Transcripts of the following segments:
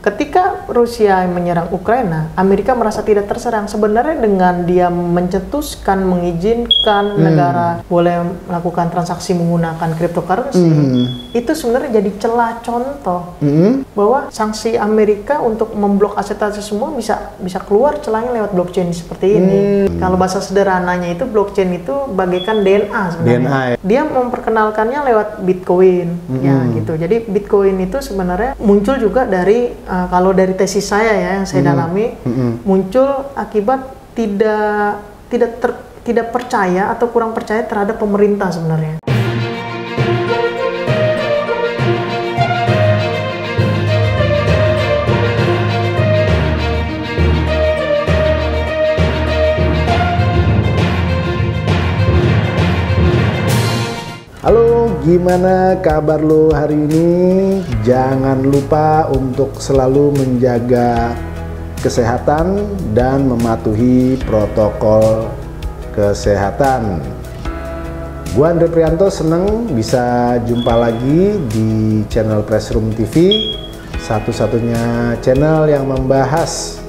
ketika Rusia menyerang Ukraina, Amerika merasa tidak terserang. Sebenarnya dengan dia mencetuskan, mengizinkan negara boleh melakukan transaksi menggunakan cryptocurrency, itu sebenarnya jadi celah contoh bahwa sanksi Amerika untuk memblok aset-aset semua bisa keluar celahnya lewat blockchain seperti ini. Kalau bahasa sederhananya itu blockchain itu bagaikan DNA sebenarnya. Dia memperkenalkannya lewat Bitcoin, ya gitu. Jadi Bitcoin itu sebenarnya muncul juga dari kalau dari tesis saya ya yang saya dalami, muncul akibat tidak percaya atau kurang percaya terhadap pemerintah sebenarnya. Halo, gimana kabar lo hari ini? Jangan lupa untuk selalu menjaga kesehatan dan mematuhi protokol kesehatan. Gua Andre Prianto seneng bisa jumpa lagi di channel Pressroom TV, satu-satunya channel yang membahas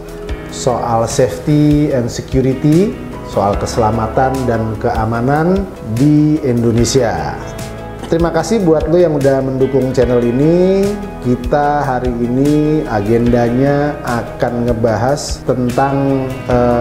soal safety and security, soal keselamatan dan keamanan di Indonesia. Terima kasih buat lo yang udah mendukung channel ini. Kita hari ini agendanya akan ngebahas tentang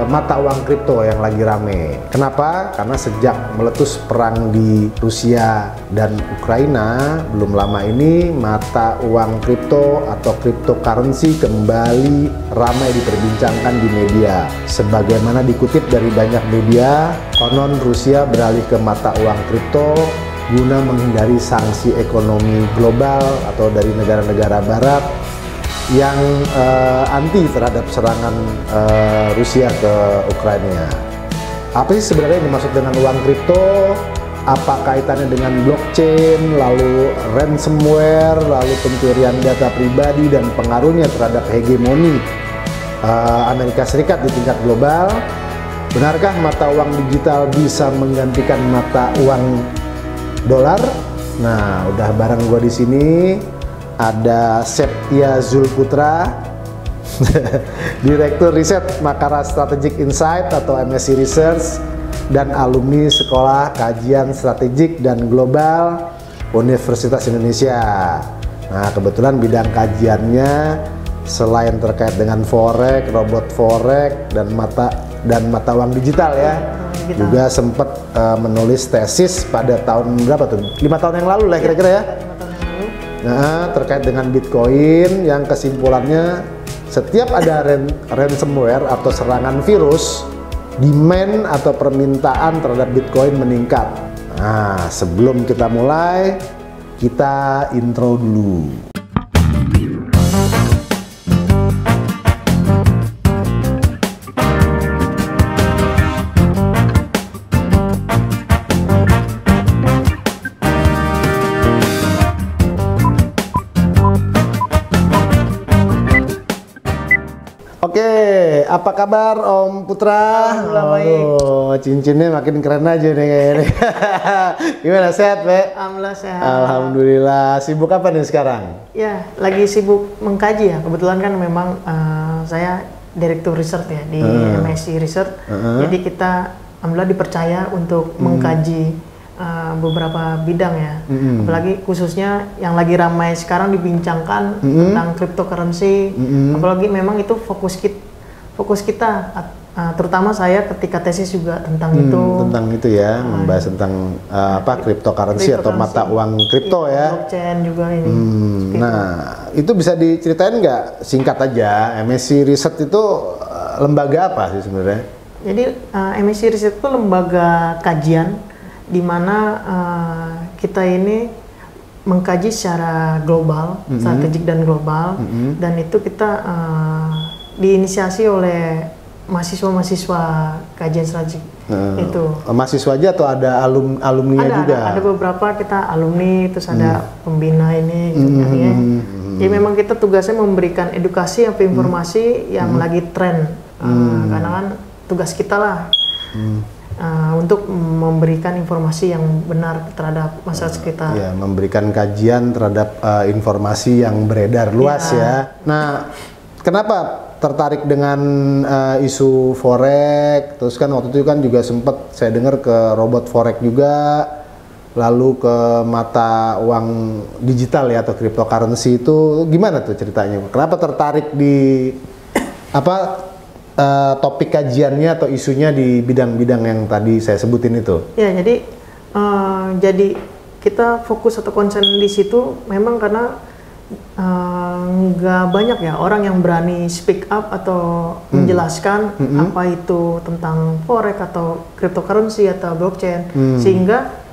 mata uang kripto yang lagi rame. Kenapa? Karena sejak meletus perang di Rusia dan Ukraina, belum lama ini mata uang kripto atau cryptocurrency kembali ramai diperbincangkan di media. Sebagaimana dikutip dari banyak media, konon Rusia beralih ke mata uang kripto guna menghindari sanksi ekonomi global atau dari negara-negara barat yang anti terhadap serangan Rusia ke Ukraina. Apa sih sebenarnya yang dimaksud dengan uang kripto? Apa kaitannya dengan blockchain, lalu ransomware, lalu pencurian data pribadi dan pengaruhnya terhadap hegemoni Amerika Serikat di tingkat global? Benarkah mata uang digital bisa menggantikan mata uang dolar? Nah, udah bareng gue di sini ada Septia Zulputra, Direktur Riset Makara Strategic Insight atau MSc Research dan alumni Sekolah Kajian Strategik dan Global Universitas Indonesia. Nah, kebetulan bidang kajiannya selain terkait dengan forex, robot forex dan mata uang digital ya. Juga sempat menulis tesis pada tahun berapa tuh? 5 tahun yang lalu lah kira-kira ya. 5 tahun yang lalu. Nah, terkait dengan Bitcoin yang kesimpulannya setiap ada ransomware atau serangan virus, demand atau permintaan terhadap Bitcoin meningkat. Nah, sebelum kita mulai, kita intro dulu. Oke, apa kabar Om Putra? Alhamdulillah baik. Cincinnya makin keren aja nih kayaknya. Gimana, sehat, Be? Alhamdulillah sehat. Alhamdulillah. Sibuk apa nih sekarang? Ya, lagi sibuk mengkaji ya. Kebetulan kan memang saya direktur research ya di MSc Research. Jadi kita alhamdulillah dipercaya untuk mengkaji beberapa bidang ya. Apalagi khususnya yang lagi ramai sekarang dibincangkan tentang cryptocurrency. Apalagi memang itu fokus kita, terutama saya ketika tesis juga tentang itu. Tentang itu ya, membahas tentang cryptocurrency atau mata uang kripto ya. Blockchain juga ini. Nah, itu bisa diceritain nggak singkat aja, MSc Research itu lembaga apa sih sebenarnya? Jadi MSc Research itu lembaga kajian di mana kita ini mengkaji secara global, strategik dan global, dan itu kita diinisiasi oleh mahasiswa-mahasiswa kajian strategik itu. Mahasiswa aja atau ada alumni juga? Ada beberapa kita alumni, terus ada pembina ini gitu ya. Jadi memang kita tugasnya memberikan edukasi atau informasi yang lagi tren, karena kan tugas kita lah. untuk memberikan informasi yang benar terhadap masyarakat sekitar. Ya, memberikan kajian terhadap informasi yang beredar luas ya. Nah, kenapa tertarik dengan isu forex? Terus kan waktu itu kan juga sempat saya dengar ke robot forex juga, lalu ke mata uang digital ya atau cryptocurrency itu gimana tuh ceritanya? Kenapa tertarik di topik kajiannya atau isunya di bidang-bidang yang tadi saya sebutin itu? Ya, jadi kita fokus atau concern di situ memang karena nggak banyak ya orang yang berani speak up atau menjelaskan apa itu tentang forex atau cryptocurrency atau blockchain, sehingga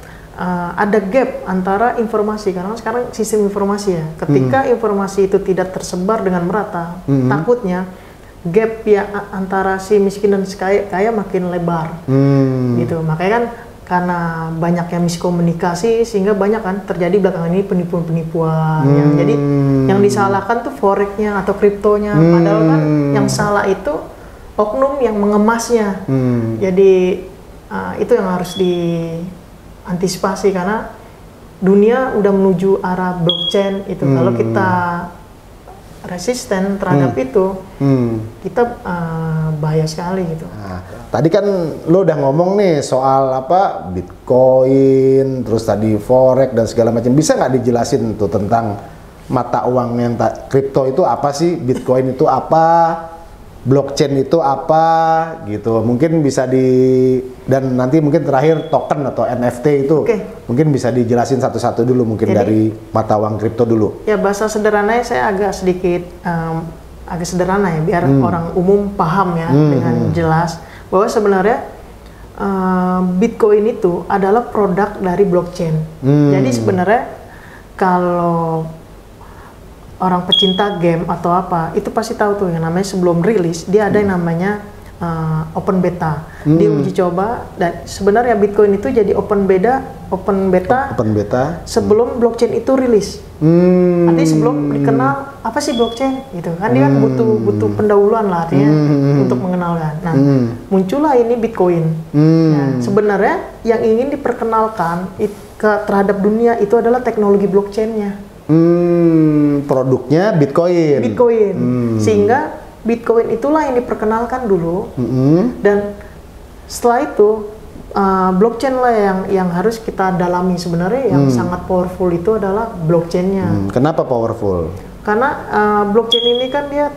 ada gap antara informasi, karena sekarang sistem informasi ya, ketika informasi itu tidak tersebar dengan merata, takutnya gap ya antara si miskin dan si kaya makin lebar, gitu. Makanya kan karena banyaknya miskomunikasi sehingga banyak kan terjadi belakangan ini penipuan-penipuan yang jadi yang disalahkan tuh forexnya atau kriptonya, padahal kan yang salah itu oknum yang mengemasnya. Jadi itu yang harus diantisipasi karena dunia udah menuju arah blockchain itu. Kalau kita resisten terhadap itu, kita bahaya sekali gitu. Nah, tadi kan lo udah ngomong nih soal Bitcoin, terus tadi forex dan segala macam. Bisa nggak dijelasin tuh tentang mata uang yang kripto itu apa sih? Bitcoin itu apa? Blockchain itu apa? Gitu. Mungkin bisa dan nanti mungkin terakhir token atau NFT itu. Mungkin bisa dijelasin satu-satu dulu mungkin. Jadi, dari mata uang kripto dulu. Ya, bahasa sederhananya saya agak sedikit agak sederhana ya biar orang umum paham ya dengan jelas bahwa sebenarnya Bitcoin itu adalah produk dari blockchain. Jadi sebenarnya kalau orang pecinta game atau apa itu pasti tahu tuh yang namanya sebelum rilis dia ada yang namanya open beta. Dia uji coba dan sebenarnya Bitcoin itu jadi open beta sebelum blockchain itu rilis. Artinya sebelum dikenal apa sih blockchain gitu kan, dia kan butuh pendahuluan lah artinya untuk mengenalkan. Nah, muncullah ini Bitcoin. Nah, sebenarnya yang ingin diperkenalkan terhadap dunia itu adalah teknologi blockchainnya. Produknya Bitcoin. Sehingga Bitcoin itulah yang diperkenalkan dulu, dan setelah itu blockchain lah yang harus kita dalami sebenarnya. Yang sangat powerful itu adalah blockchainnya. Kenapa powerful? Karena blockchain ini kan dia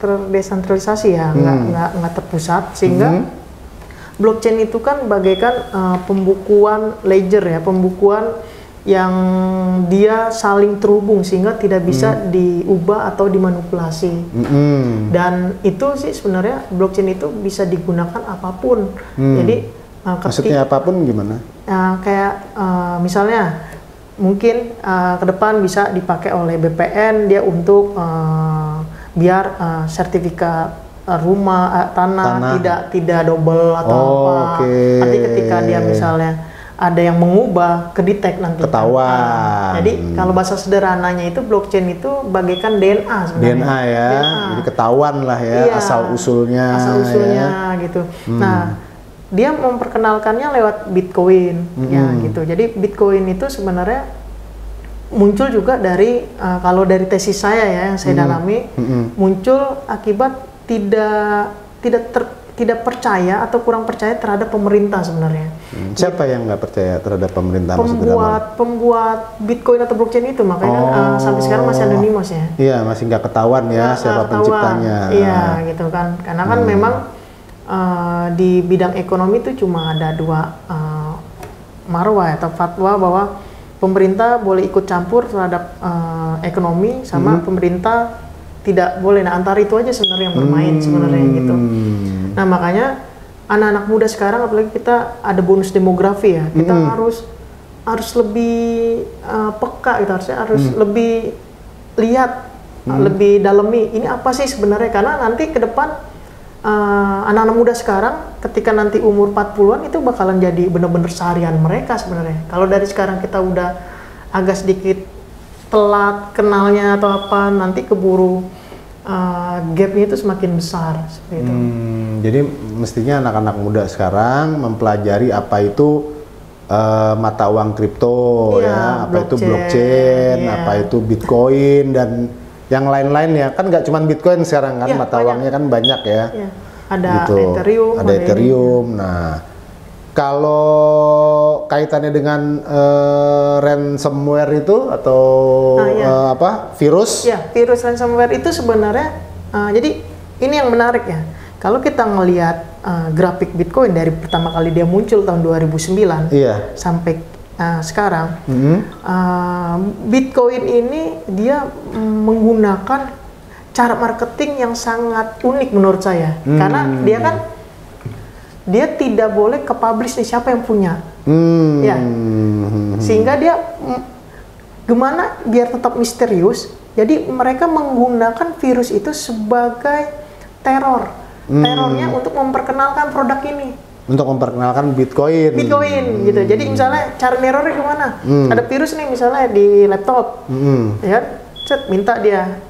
terdesentralisasi ya, nggak terpusat, sehingga blockchain itu kan bagaikan pembukuan ledger ya, pembukuan yang dia saling terhubung sehingga tidak bisa diubah atau dimanipulasi. Dan itu sih sebenarnya blockchain itu bisa digunakan apapun. Jadi maksudnya apapun gimana? Kayak misalnya mungkin ke depan bisa dipakai oleh BPN dia untuk biar sertifikat rumah tanah tidak double atau apa. Nanti ketika dia misalnya ada yang mengubah, kedetek nanti. Ketahuan. Jadi kalau bahasa sederhananya itu blockchain itu bagaikan DNA sebenarnya. DNA ya. Jadi ketahuan lah ya, asal usulnya. Ya. Gitu. Nah, dia memperkenalkannya lewat Bitcoin ya gitu. Jadi Bitcoin itu sebenarnya muncul juga dari kalau dari tesis saya ya yang saya dalami, muncul akibat tidak percaya atau kurang percaya terhadap pemerintah sebenarnya. Siapa yang nggak percaya terhadap pemerintah? Pembuat Bitcoin atau blockchain itu, makanya sampai sekarang masih anonimus ya. Iya, masih nggak ketahuan ya siapa penciptanya. Iya, gitu kan. Karena kan memang di bidang ekonomi itu cuma ada dua marwah atau fatwa bahwa pemerintah boleh ikut campur terhadap ekonomi sama pemerintah tidak boleh. Nah, antara itu aja sebenarnya yang bermain sebenarnya gitu. Nah, makanya anak-anak muda sekarang apalagi kita ada bonus demografi ya, kita harus lebih peka gitu, harus lebih lihat, lebih dalami ini apa sih sebenarnya, karena nanti ke depan anak-anak muda sekarang ketika nanti umur 40-an itu bakalan jadi benar-benar seharian mereka sebenarnya. Kalau dari sekarang kita udah agak sedikit telat kenalnya atau apa, nanti keburu gapnya itu semakin besar seperti itu. Jadi mestinya anak-anak muda sekarang mempelajari apa itu mata uang kripto, ya, apa itu blockchain, apa itu Bitcoin dan yang lain-lain ya. Kan nggak cuma Bitcoin sekarang kan, mata uangnya kan banyak ya. Ada gitu. Ethereum. Ada Ethereum. Nah, kalau kaitannya dengan ransomware itu atau virus? Ya, virus ransomware itu sebenarnya jadi ini yang menarik ya. Kalau kita ngelihat grafik Bitcoin dari pertama kali dia muncul tahun 2009 sampai sekarang, Bitcoin ini dia menggunakan cara marketing yang sangat unik menurut saya, karena dia tidak boleh ke publish nih siapa yang punya, ya, sehingga dia gimana biar tetap misterius. Jadi mereka menggunakan virus itu sebagai terornya untuk memperkenalkan produk ini. Untuk memperkenalkan Bitcoin gitu. Jadi misalnya cara nerornya gimana? Ada virus nih misalnya di laptop, ya, minta dia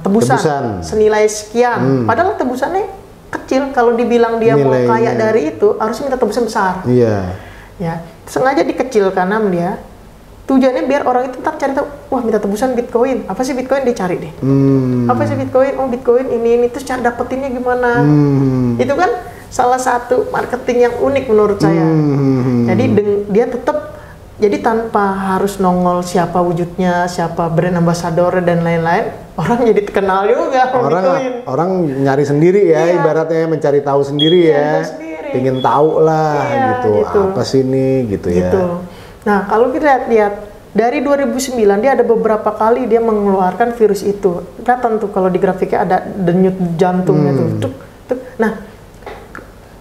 tebusan senilai sekian. Padahal tebusannya kecil. Kalau dibilang dia mau kaya dari itu, harus minta tebusan besar. Ya, sengaja dikecilkan dia. Tujuannya biar orang itu ntar cari tahu, wah minta tebusan Bitcoin. Apa sih Bitcoin? Dicari deh. Apa sih Bitcoin? Oh Bitcoin ini. Terus cara dapetinnya gimana? Itu kan salah satu marketing yang unik menurut saya. Jadi dia tetap, jadi tanpa harus nongol siapa wujudnya, siapa brand ambassador dan lain-lain, orang jadi terkenal juga. Orang nyari sendiri ya, ibaratnya mencari tahu sendiri ya. Ingin tahu lah gitu. Apa sih ini gitu ya. Nah, kalau kita lihat dari 2009 dia ada beberapa kali dia mengeluarkan virus itu. Kelihatan tuh kalau di grafiknya ada denyut jantungnya tuh. Nah,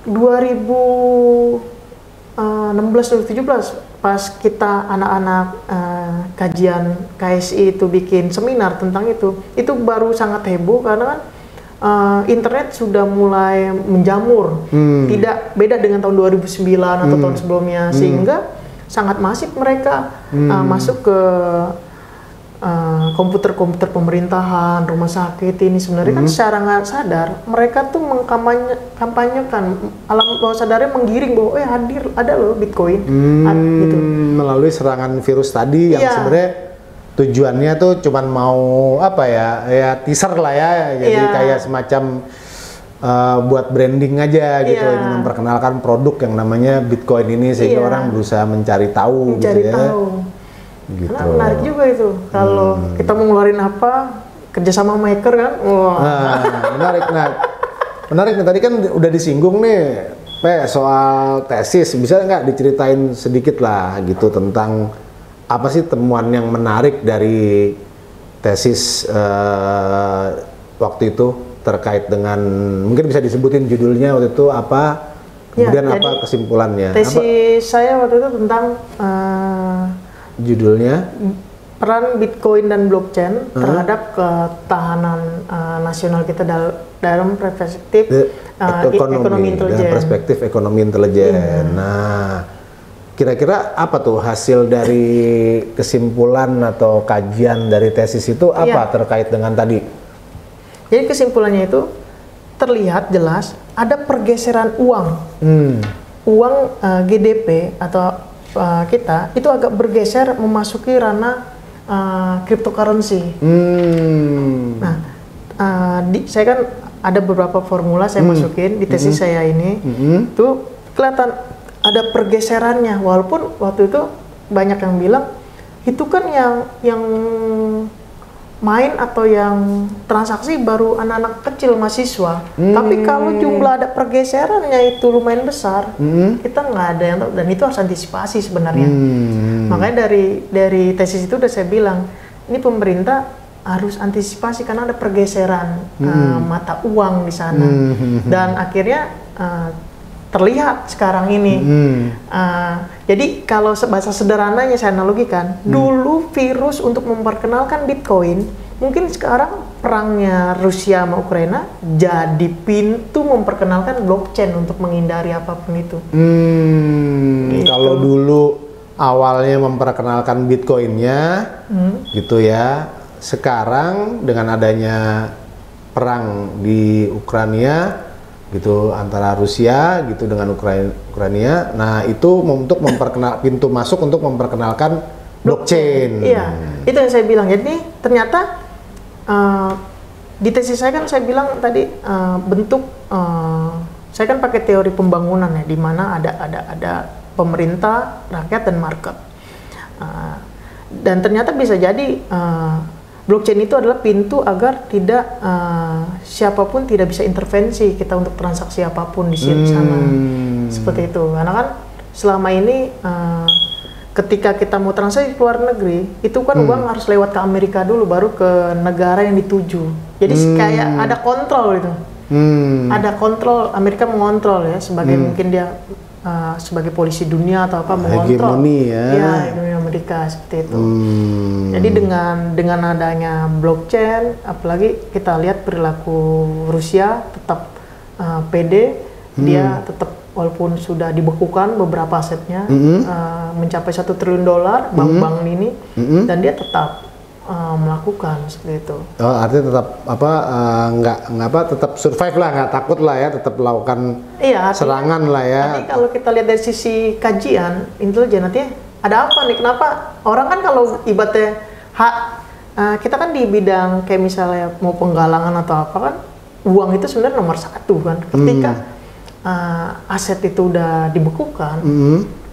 2016-2017 pas kita anak-anak kajian KSI itu bikin seminar tentang itu baru sangat heboh karena kan internet sudah mulai menjamur. Tidak beda dengan tahun 2009 atau tahun sebelumnya, sehingga sangat masif mereka masuk ke komputer-komputer pemerintahan, rumah sakit ini sebenarnya kan secara nggak sadar mereka tuh mengkampanyekan alam bawah sadarnya, menggiring bahwa ada loh Bitcoin gitu. Melalui serangan virus tadi yang sebenarnya tujuannya tuh cuman mau apa ya teaser lah ya, jadi kayak semacam buat branding aja gitu, ingin memperkenalkan produk yang namanya Bitcoin ini sehingga orang berusaha mencari tahu gitu ya. Gitu. Karena menarik juga itu kalau kita mau ngeluarin apa kerjasama sama hacker kan. Menarik nih, tadi kan udah disinggung nih soal tesis, bisa nggak diceritain sedikit lah gitu tentang apa sih temuan yang menarik dari tesis waktu itu terkait dengan, mungkin bisa disebutin judulnya waktu itu apa, kemudian apa kesimpulannya? Tesis saya waktu itu tentang judulnya peran Bitcoin dan blockchain terhadap ketahanan nasional kita dalam perspektif ekonomi intelijen. Perspektif ekonomi intelijen. Nah, kira-kira apa tuh hasil dari kesimpulan atau kajian dari tesis itu apa terkait dengan tadi? Jadi kesimpulannya itu terlihat jelas ada pergeseran uang. Uang GDP atau kita itu agak bergeser memasuki ranah cryptocurrency. Nah, saya kan ada beberapa formula saya masukin di tesis saya ini. Tuh kelihatan ada pergeserannya, walaupun waktu itu banyak yang bilang itu kan yang main atau yang transaksi baru anak-anak kecil mahasiswa. Tapi kalau jumlah ada pergeserannya itu lumayan besar, kita nggak ada yang tahu, dan itu harus antisipasi sebenarnya. Makanya dari tesis itu udah saya bilang, ini pemerintah harus antisipasi karena ada pergeseran mata uang di sana. Dan akhirnya terlihat sekarang ini. Jadi kalau bahasa sederhananya saya analogikan, dulu virus untuk memperkenalkan Bitcoin, mungkin sekarang perangnya Rusia sama Ukraina jadi pintu memperkenalkan blockchain untuk menghindari apapun itu. Gitu. Kalau dulu awalnya memperkenalkan Bitcoinnya, gitu ya. Sekarang dengan adanya perang di Ukraina gitu, antara Rusia gitu dengan Ukraina. Nah, itu untuk pintu masuk untuk memperkenalkan blockchain. Iya, itu yang saya bilang. Jadi ternyata di tesis saya kan saya bilang tadi bentuk saya kan pakai teori pembangunan ya, di mana ada pemerintah, rakyat, dan market. Dan ternyata bisa jadi blockchain itu adalah pintu agar tidak siapapun tidak bisa intervensi kita untuk transaksi apapun di sana. Seperti itu. Karena kan selama ini ketika kita mau transaksi ke luar negeri, itu kan uang harus lewat ke Amerika dulu baru ke negara yang dituju. Jadi kayak ada kontrol gitu. Ada kontrol, Amerika mengontrol ya, sebagai mungkin dia sebagai polisi dunia atau apa mengontrol. Hegemoni ya. Ya, hegemoni Amerika seperti itu. Jadi dengan adanya blockchain, apalagi kita lihat perilaku Rusia tetap pede, dia tetap walaupun sudah dibekukan beberapa asetnya mencapai $1 triliun bank-bank ini, dan dia tetap melakukan seperti itu. Oh, artinya tetap tetap survive lah, nggak takut lah ya, tetap melakukan serangan lah ya. Tapi kalau kita lihat dari sisi kajian intelijen, nanti ada apa nih? Kenapa orang kan kalau ibaratnya kita kan di bidang kayak misalnya mau penggalangan atau apa kan, uang itu sebenarnya nomor satu kan. Ketika aset itu udah dibekukan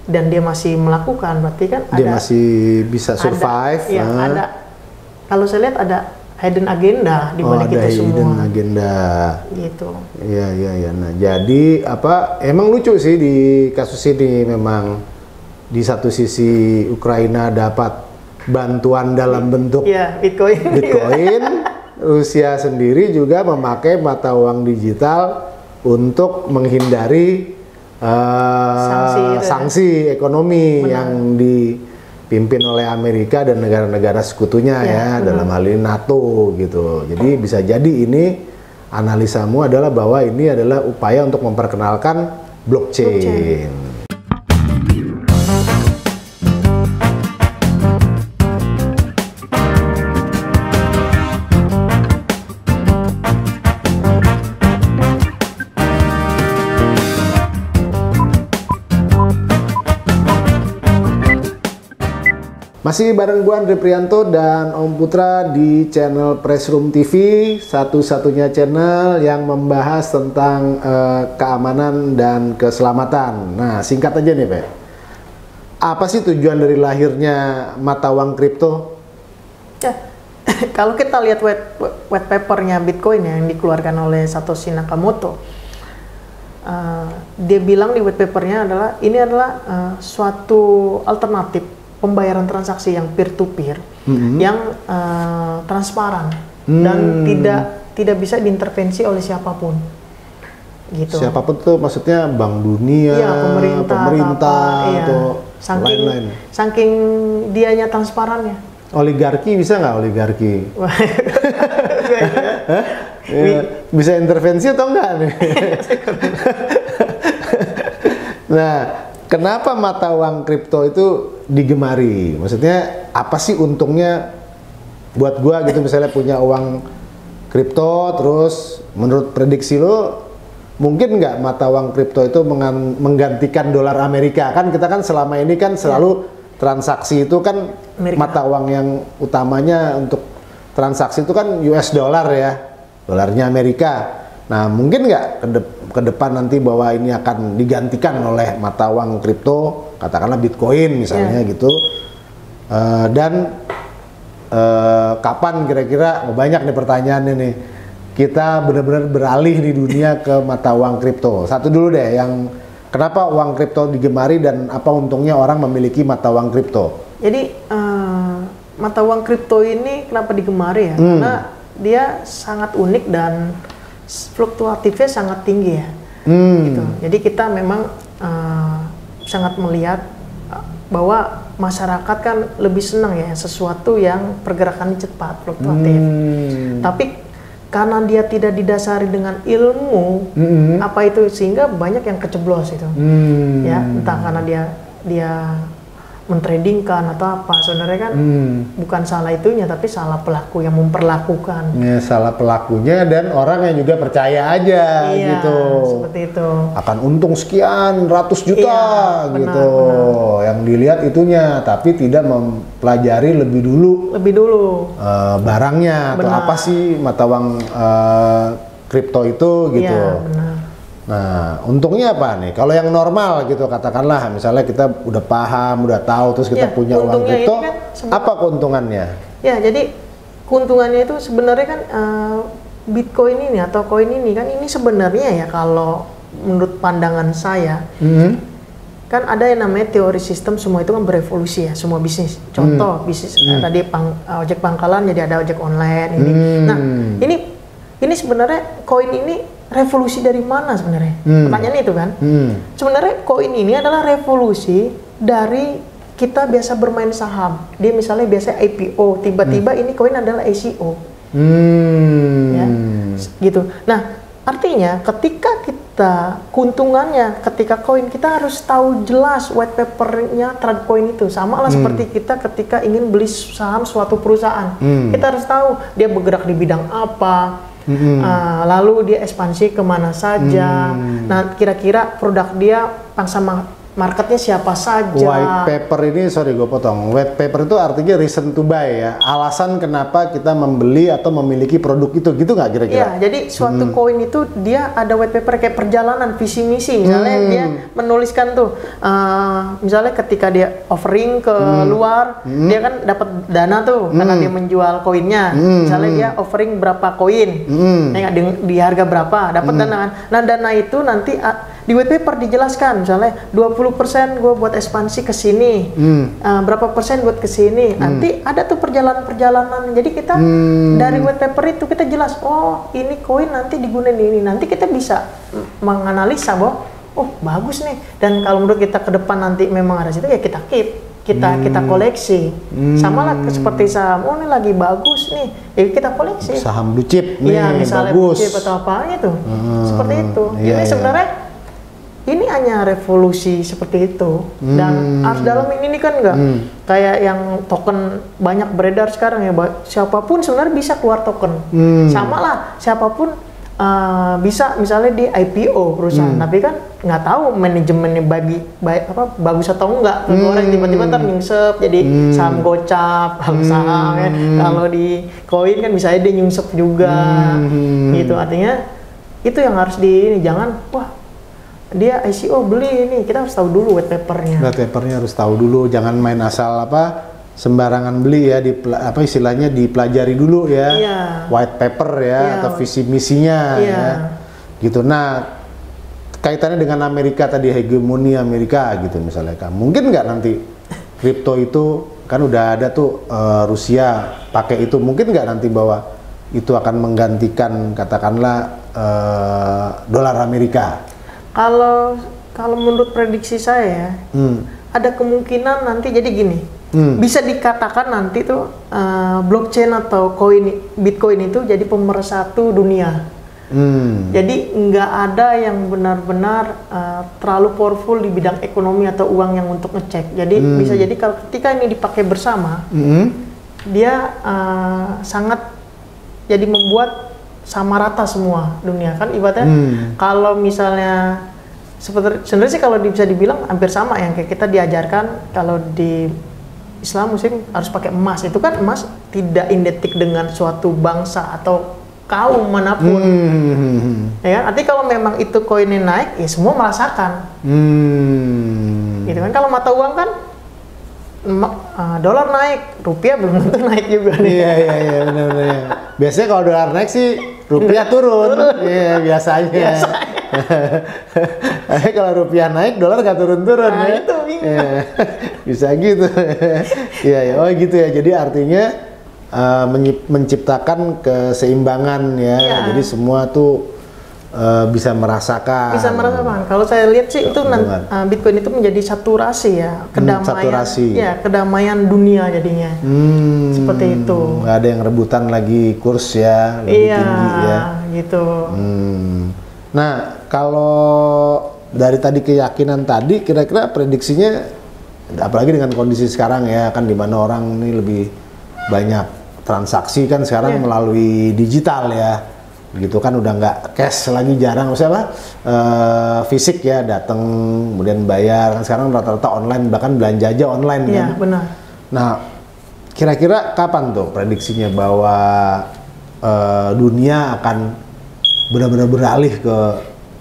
dan dia masih melakukan, berarti kan dia masih bisa survive. Ada. Kalau saya lihat ada hidden agenda di balik itu semua. Hidden agenda. Gitu. Iya. Nah, jadi emang lucu sih di kasus ini, memang di satu sisi Ukraina dapat bantuan dalam bentuk Bitcoin, Rusia sendiri juga memakai mata uang digital untuk menghindari sanksi ekonomi yang dipimpin oleh Amerika dan negara-negara sekutunya dalam hal ini NATO gitu. Jadi bisa jadi ini analisamu adalah bahwa ini adalah upaya untuk memperkenalkan blockchain. Masih bareng gua Andre Prianto dan Om Putra di channel Pressroom TV, satu-satunya channel yang membahas tentang keamanan dan keselamatan. Nah, singkat aja nih, Pak. Apa sih tujuan dari lahirnya mata uang kripto? Ya, kalau kita lihat white papernya Bitcoin yang dikeluarkan oleh Satoshi Nakamoto, dia bilang di white papernya ini adalah suatu alternatif pembayaran transaksi yang peer-to-peer, yang transparan dan tidak bisa diintervensi oleh siapapun. Gitu. Siapapun tuh maksudnya Bank Dunia, pemerintah atau lain-lain. Saking dianya transparannya. Oligarki bisa nggak oligarki? Bisa intervensi atau enggak nih? Nah, kenapa mata uang kripto itu digemari? Maksudnya apa sih untungnya buat gua gitu, misalnya punya uang kripto, terus menurut prediksi lo mungkin nggak mata uang kripto itu menggantikan dolar Amerika? Kan kita kan selama ini kan selalu transaksi itu kan mata uang yang utamanya untuk transaksi itu kan US dollar ya, dolarnya Amerika. Nah, mungkin nggak ke depan nanti bahwa ini akan digantikan oleh mata uang kripto, katakanlah Bitcoin misalnya gitu. Dan kapan kira-kira, banyak nih pertanyaannya nih, kita benar-benar beralih di dunia ke mata uang kripto. Satu dulu deh, yang kenapa uang kripto digemari dan apa untungnya orang memiliki mata uang kripto? Jadi mata uang kripto ini kenapa digemari ya? Karena dia sangat unik dan fluktuatifnya sangat tinggi ya. Gitu. Jadi kita memang sangat melihat bahwa masyarakat kan lebih senang ya sesuatu yang pergerakannya cepat, fluktuatif. Tapi karena dia tidak didasari dengan ilmu apa itu, sehingga banyak yang keceblos itu. Ya, entah karena dia mentradingkan atau apa. Sebenarnya kan bukan salah itunya, tapi salah pelaku yang memperlakukan. Ya, salah pelakunya dan orang yang juga percaya aja gitu. Seperti itu. Akan untung sekian ratus juta gitu. Yang dilihat itunya, tapi tidak mempelajari lebih dulu barangnya atau apa sih mata uang kripto itu gitu. Iya, benar. Nah, untungnya apa nih? Kalau yang normal gitu, katakanlah misalnya kita udah paham, udah tahu, terus kita punya uang kripto, kan apa keuntungannya? Ya, jadi keuntungannya itu sebenarnya kan Bitcoin ini atau koin ini kan ini sebenarnya ya kalau menurut pandangan saya, kan ada yang namanya teori sistem, semua itu kan berevolusi ya, semua bisnis. Contoh bisnis tadi ojek pangkalan jadi ada ojek online ini. Nah, ini sebenarnya koin ini revolusi dari mana sebenarnya? Pertanyaannya itu kan. Sebenarnya koin ini adalah revolusi dari kita biasa bermain saham. Dia misalnya biasa IPO, tiba-tiba ini koin adalah ICO. Ya, gitu. Nah, artinya ketika kita keuntungannya ketika koin, kita harus tahu jelas white papernya terhadap koin itu. Sama lah seperti kita ketika ingin beli saham suatu perusahaan. Kita harus tahu dia bergerak di bidang apa. Lalu dia ekspansi kemana saja. Nah, kira-kira produk dia pangsa marketnya siapa saja. White paper ini, sorry gue potong. White paper itu artinya reason to buy ya. Alasan kenapa kita membeli atau memiliki produk itu, gitu nggak kira-kira? Iya, jadi suatu koin itu dia ada white paper kayak perjalanan visi misi. Misalnya dia menuliskan tuh, misalnya ketika dia offering ke luar, dia kan dapat dana tuh karena dia menjual koinnya. Misalnya dia offering berapa koin, di harga berapa, dapat dana kan. Nah, dana itu nanti di white paper dijelaskan, misalnya 20% gue buat ekspansi ke sini, berapa persen buat ke sini. Nanti ada tuh perjalanan-perjalanan. Jadi kita dari white paper itu kita jelas, oh ini koin nanti digunain ini. Nanti kita bisa menganalisa bahwa, oh bagus nih. Dan kalau menurut kita ke depan nanti memang ada situ, ya kita keep. Kita koleksi. Sama lah seperti saham, oh ini lagi bagus nih, ya kita koleksi. Saham blue chip nih, ya, misalnya bagus. Blue chip atau apa gitu. Seperti itu. Iya, Ini sebenarnya ini hanya revolusi seperti itu. Dan harus dalam ini kan enggak kayak yang token banyak beredar sekarang ya, siapapun sebenarnya bisa keluar token. Sama lah siapapun bisa misalnya di IPO perusahaan, tapi kan nggak tahu manajemennya bagus atau enggak. Orang tiba-tiba ntar nyungsep jadi saham gocap, saham ya. Kalau di koin kan bisa dia nyungsep juga, gitu. Artinya itu yang harus jangan wah dia ICO beli ini, kita harus tahu dulu white papernya. White papernya harus tahu dulu, jangan main asal sembarangan beli ya, istilahnya dipelajari dulu ya, white paper ya, atau visi misinya ya, gitu. Nah, kaitannya dengan Amerika tadi, hegemoni Amerika gitu misalnya, kan mungkin nggak nanti kripto itu kan udah ada tuh Rusia pakai itu, mungkin nggak nanti bahwa itu akan menggantikan katakanlah dolar Amerika? Kalau menurut prediksi saya ada kemungkinan nanti jadi gini, bisa dikatakan nanti tuh blockchain atau Bitcoin itu jadi pemersatu dunia. Jadi nggak ada yang benar-benar terlalu powerful di bidang ekonomi atau uang yang untuk ngecek. Jadi bisa jadi kalau ketika ini dipakai bersama, dia sangat jadi membuat sama rata semua dunia kan ibaratnya. Kalau misalnya sebenarnya sih kalau bisa dibilang hampir sama yang kayak kita diajarkan kalau di Islam Muslim harus pakai emas. Itu kan emas tidak identik dengan suatu bangsa atau kaum manapun. Ya kan? Artinya kalau memang itu koinnya naik, ya semua merasakan. Gitu kan. Kalau mata uang kan dolar naik, rupiah belum tentu naik juga nih. Iya benar-benar. Biasanya kalau dolar naik sih rupiah turun. Iya biasanya. Kalau rupiah naik, dolar nggak turun-turun. Nah, ya. itu Bisa gitu. Iya, oh gitu ya. Jadi artinya menciptakan keseimbangan ya. Jadi semua tuh bisa merasakan. Bisa merasakan. Kalau saya lihat sih itu Bitcoin itu menjadi saturasi ya, kedamaian. Ya, kedamaian dunia jadinya. Seperti itu. Nggak ada yang rebutan lagi kurs ya, lebih tinggi ya. Gitu. Nah, kalau dari tadi keyakinan tadi, kira-kira prediksinya apalagi dengan kondisi sekarang ya kan, di mana orang ini lebih banyak transaksi kan sekarang melalui digital ya, gitu kan, udah nggak cash lagi, jarang maksudnya fisik ya, datang kemudian bayar. Sekarang rata-rata online, bahkan belanja aja online kan. Benar. Nah, kira-kira kapan tuh prediksinya bahwa dunia akan benar-benar beralih ke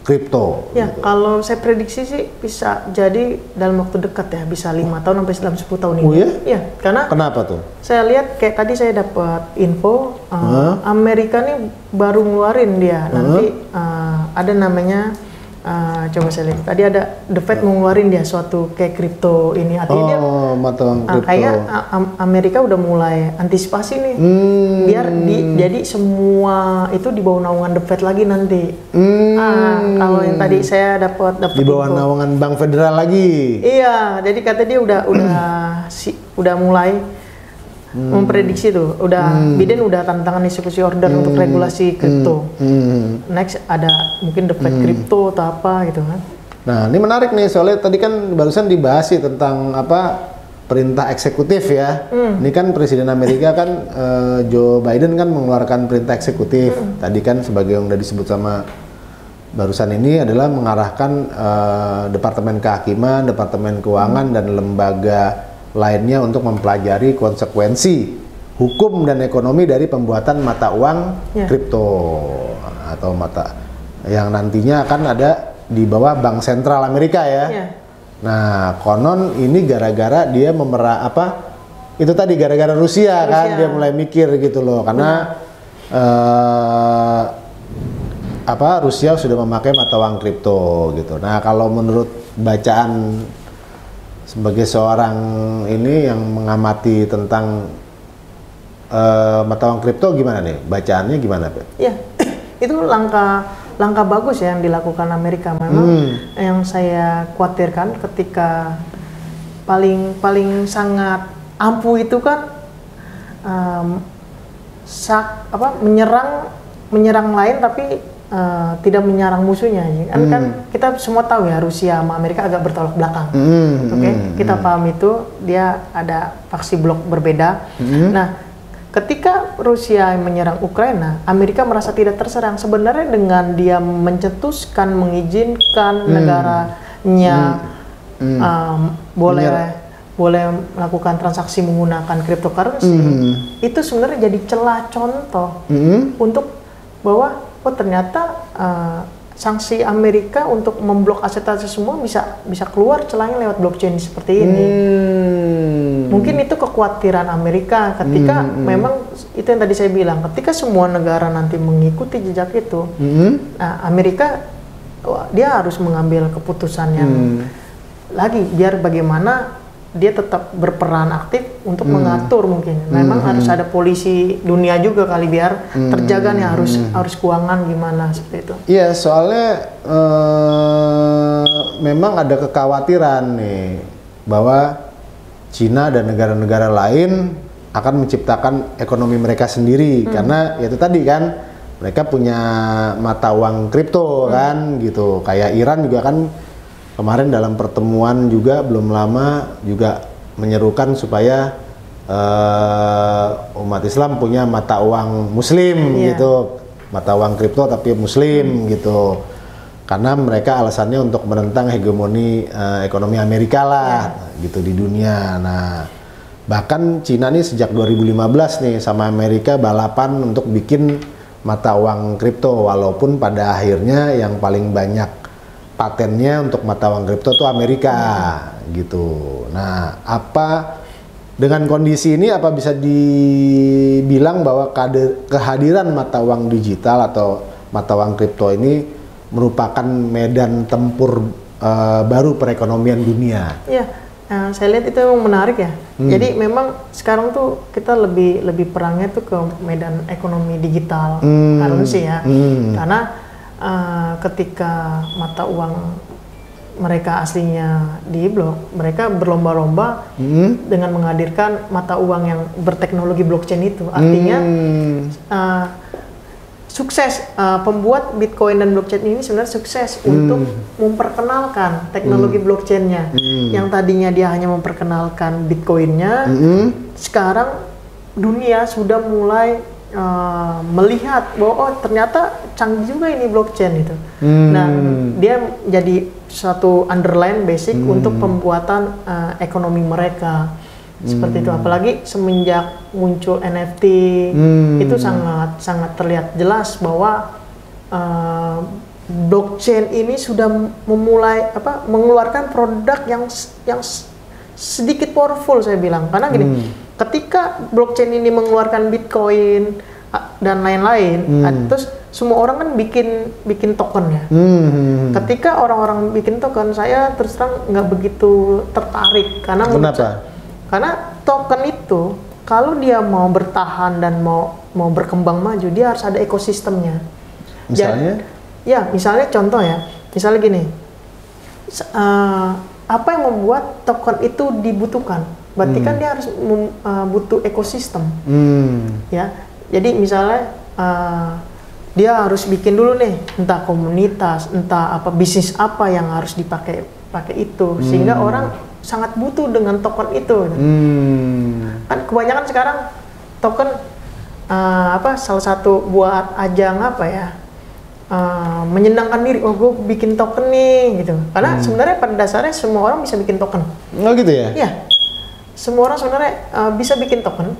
kripto? Ya, gitu. kalau saya prediksi sih bisa jadi dalam waktu dekat ya, bisa 5 tahun sampai dalam 10 tahun ini. Oh ya? Iya, karena Kenapa tuh? saya lihat kayak tadi saya dapat info Amerika nih baru ngeluarin dia nanti ada namanya coba saya lihat tadi ada The Fed mau ngeluarin dia suatu kayak kripto ini, artinya dia mata uang kripto. kayak Amerika udah mulai antisipasi nih biar jadi semua itu di bawah naungan The Fed lagi nanti. Kalau yang tadi saya dapat Di bawah info, naungan Bank Federal lagi. iya, jadi katanya dia udah mulai memprediksi tuh, Biden udah tantangan eksekusi order untuk regulasi kripto. Next ada mungkin The Fed kripto atau apa gitu kan. Nah, ini menarik nih, soalnya tadi kan barusan dibahas sih tentang perintah eksekutif ya. Ini kan Presiden Amerika kan Joe Biden kan mengeluarkan perintah eksekutif. Tadi kan sebagai yang udah disebut sama barusan ini adalah mengarahkan Departemen Kehakiman, Departemen Keuangan dan lembaga lainnya untuk mempelajari konsekuensi hukum dan ekonomi dari pembuatan mata uang kripto atau mata yang nantinya akan ada di bawah Bank Sentral Amerika ya. Nah, konon ini gara-gara dia itu tadi gara-gara Rusia kan, dia mulai mikir gitu loh, karena Rusia sudah memakai mata uang kripto gitu. Nah, kalau menurut bacaan sebagai seorang ini yang mengamati tentang mata uang kripto, gimana nih bacaannya, gimana Pak? Ya, itu langkah bagus ya yang dilakukan Amerika. Memang yang saya khawatirkan ketika paling sangat ampuh itu kan menyerang lain tapi tidak menyerang musuhnya. Kan kita semua tahu ya, Rusia sama Amerika agak bertolak belakang. Kita paham itu, dia ada faksi blok berbeda. Nah, ketika Rusia menyerang Ukraina, Amerika merasa tidak terserang. Sebenarnya dengan dia mencetuskan, mengizinkan negaranya boleh melakukan transaksi menggunakan cryptocurrency, itu sebenarnya jadi celah contoh untuk bahwa ternyata sanksi Amerika untuk memblok aset-aset semua bisa keluar celahnya lewat blockchain seperti ini. Mungkin itu kekhawatiran Amerika ketika memang itu yang tadi saya bilang, ketika semua negara nanti mengikuti jejak itu, Amerika dia harus mengambil keputusan yang lagi biar bagaimana dia tetap berperan aktif untuk mengatur. Mungkin memang harus ada polisi dunia juga kali biar terjaga nih, harus keuangan gimana seperti itu. Iya, soalnya memang ada kekhawatiran nih bahwa Cina dan negara-negara lain akan menciptakan ekonomi mereka sendiri karena itu tadi kan mereka punya mata uang kripto kan gitu. Kayak Iran juga kan kemarin dalam pertemuan juga belum lama juga menyerukan supaya umat Islam punya mata uang muslim gitu, mata uang kripto tapi muslim gitu, karena mereka alasannya untuk menentang hegemoni ekonomi Amerika lah gitu di dunia. Nah, bahkan Cina nih sejak 2015 nih sama Amerika balapan untuk bikin mata uang kripto, walaupun pada akhirnya yang paling banyak patennya untuk mata uang kripto itu Amerika gitu. Nah, dengan kondisi ini apa bisa dibilang bahwa kehadiran mata uang digital atau mata uang kripto ini merupakan medan tempur baru perekonomian dunia? Iya, saya lihat itu memang menarik ya. Jadi memang sekarang tuh kita lebih perangnya tuh ke medan ekonomi digital currency ya, karena ketika mata uang mereka aslinya diblok, mereka berlomba-lomba dengan menghadirkan mata uang yang berteknologi blockchain itu. Artinya sukses pembuat Bitcoin dan blockchain ini sebenarnya sukses untuk memperkenalkan teknologi blockchainnya. Yang tadinya dia hanya memperkenalkan Bitcoinnya, sekarang dunia sudah mulai melihat bahwa oh ternyata canggih juga ini blockchain itu. Nah dia jadi suatu underline basic untuk pembuatan ekonomi mereka. Seperti itu, apalagi semenjak muncul NFT itu sangat terlihat jelas bahwa blockchain ini sudah memulai mengeluarkan produk yang sedikit powerful, saya bilang, karena gini, ketika blockchain ini mengeluarkan Bitcoin dan lain-lain, terus semua orang kan bikin token ya. Ketika orang-orang bikin token, saya terus terang nggak begitu tertarik karena kenapa? Karena token itu kalau dia mau bertahan dan mau berkembang maju, dia harus ada ekosistemnya. Misalnya? Misalnya contoh ya, misalnya gini, apa yang membuat token itu dibutuhkan? Berarti kan dia harus butuh ekosistem. Ya, jadi misalnya dia harus bikin dulu nih, entah komunitas, entah apa bisnis apa yang harus pakai itu, sehingga orang sangat butuh dengan token itu. Kan kebanyakan sekarang token salah satu buat ajang menyenangkan diri. Oh, gue bikin token nih gitu. Karena sebenarnya pada dasarnya semua orang bisa bikin token. Oh gitu ya? Iya. Semua orang sebenarnya bisa bikin token.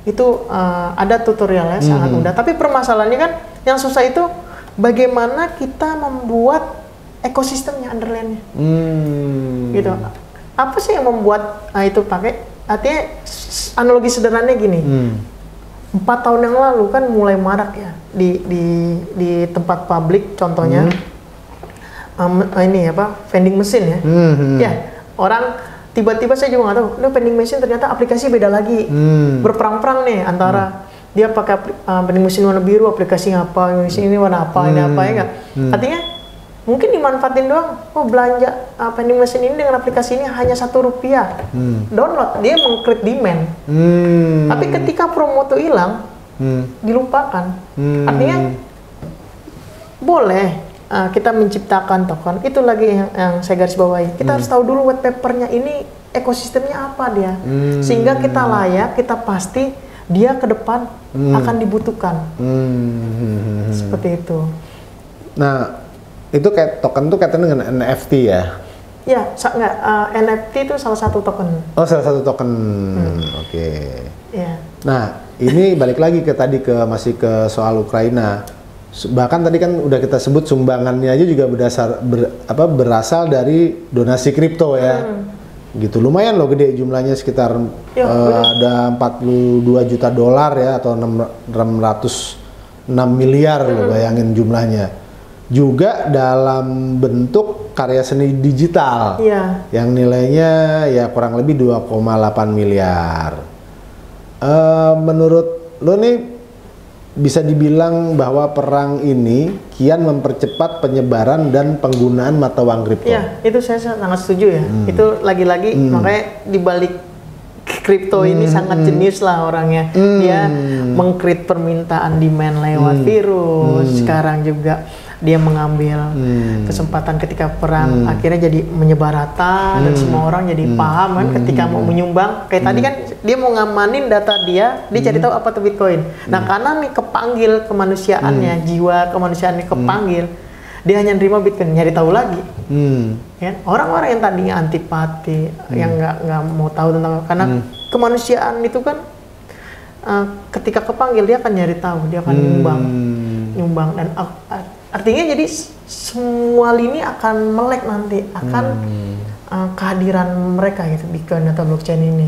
Itu ada tutorialnya, sangat mudah. Tapi permasalahannya kan yang susah itu bagaimana kita membuat ekosistemnya, underline-nya. Gitu. Apa sih yang membuat itu pakai? Artinya analogi sederhananya gini. 4 tahun yang lalu kan mulai marak ya di tempat publik, contohnya vending machine ya. Ya, orang tiba-tiba, saya juga nggak tahu, vending machine ternyata aplikasi beda lagi. Berperang-perang nih antara dia pakai vending machine warna biru, aplikasi apa, ini warna apa, ini apa, ya nggak? Artinya mungkin dimanfaatin doang. Oh, belanja vending machine ini dengan aplikasi ini hanya Rp1. Download, dia meng-create demand. Tapi ketika promo itu hilang, dilupakan. Artinya boleh kita menciptakan token, itu lagi yang saya garis bawahi. Kita harus tahu dulu white papernya ini ekosistemnya apa dia, sehingga kita layak, kita pasti dia ke depan akan dibutuhkan. Seperti itu. Nah, itu kayak token tuh kaitannya dengan NFT ya? Ya, NFT itu salah satu token. Oh, salah satu token. Oke. Ya. Nah, ini balik lagi masih ke soal Ukraina. Bahkan tadi kan udah kita sebut sumbangannya aja juga berasal dari donasi kripto ya. Gitu, lumayan loh gede jumlahnya, sekitar ada 42 juta dolar ya, atau 606 miliar loh, bayangin jumlahnya. Juga dalam bentuk karya seni digital yang nilainya ya kurang lebih 2,8 miliar. Menurut lo nih, bisa dibilang bahwa perang ini kian mempercepat penyebaran dan penggunaan mata uang kripto? Ya, itu saya sangat setuju ya. Itu lagi-lagi makanya dibalik kripto ini sangat jenius lah orangnya. Dia meng-create permintaan demand lewat virus. Sekarang juga dia mengambil kesempatan ketika perang, akhirnya jadi menyebar rata dan semua orang jadi paham kan ketika mau menyumbang. Kayak tadi kan dia mau ngamanin data dia cari tahu apa tuh Bitcoin. Nah, karena nih kepanggil kemanusiaannya, jiwa kemanusiaannya kepanggil, dia hanya nerima Bitcoin, nyari tahu lagi. Ya, orang-orang yang tadinya antipati, yang nggak mau tahu tentang, karena kemanusiaan itu kan ketika kepanggil dia akan nyari tahu, dia akan nyumbang dan artinya jadi semua lini akan melek nanti, akan kehadiran mereka gitu, Bitcoin atau blockchain ini.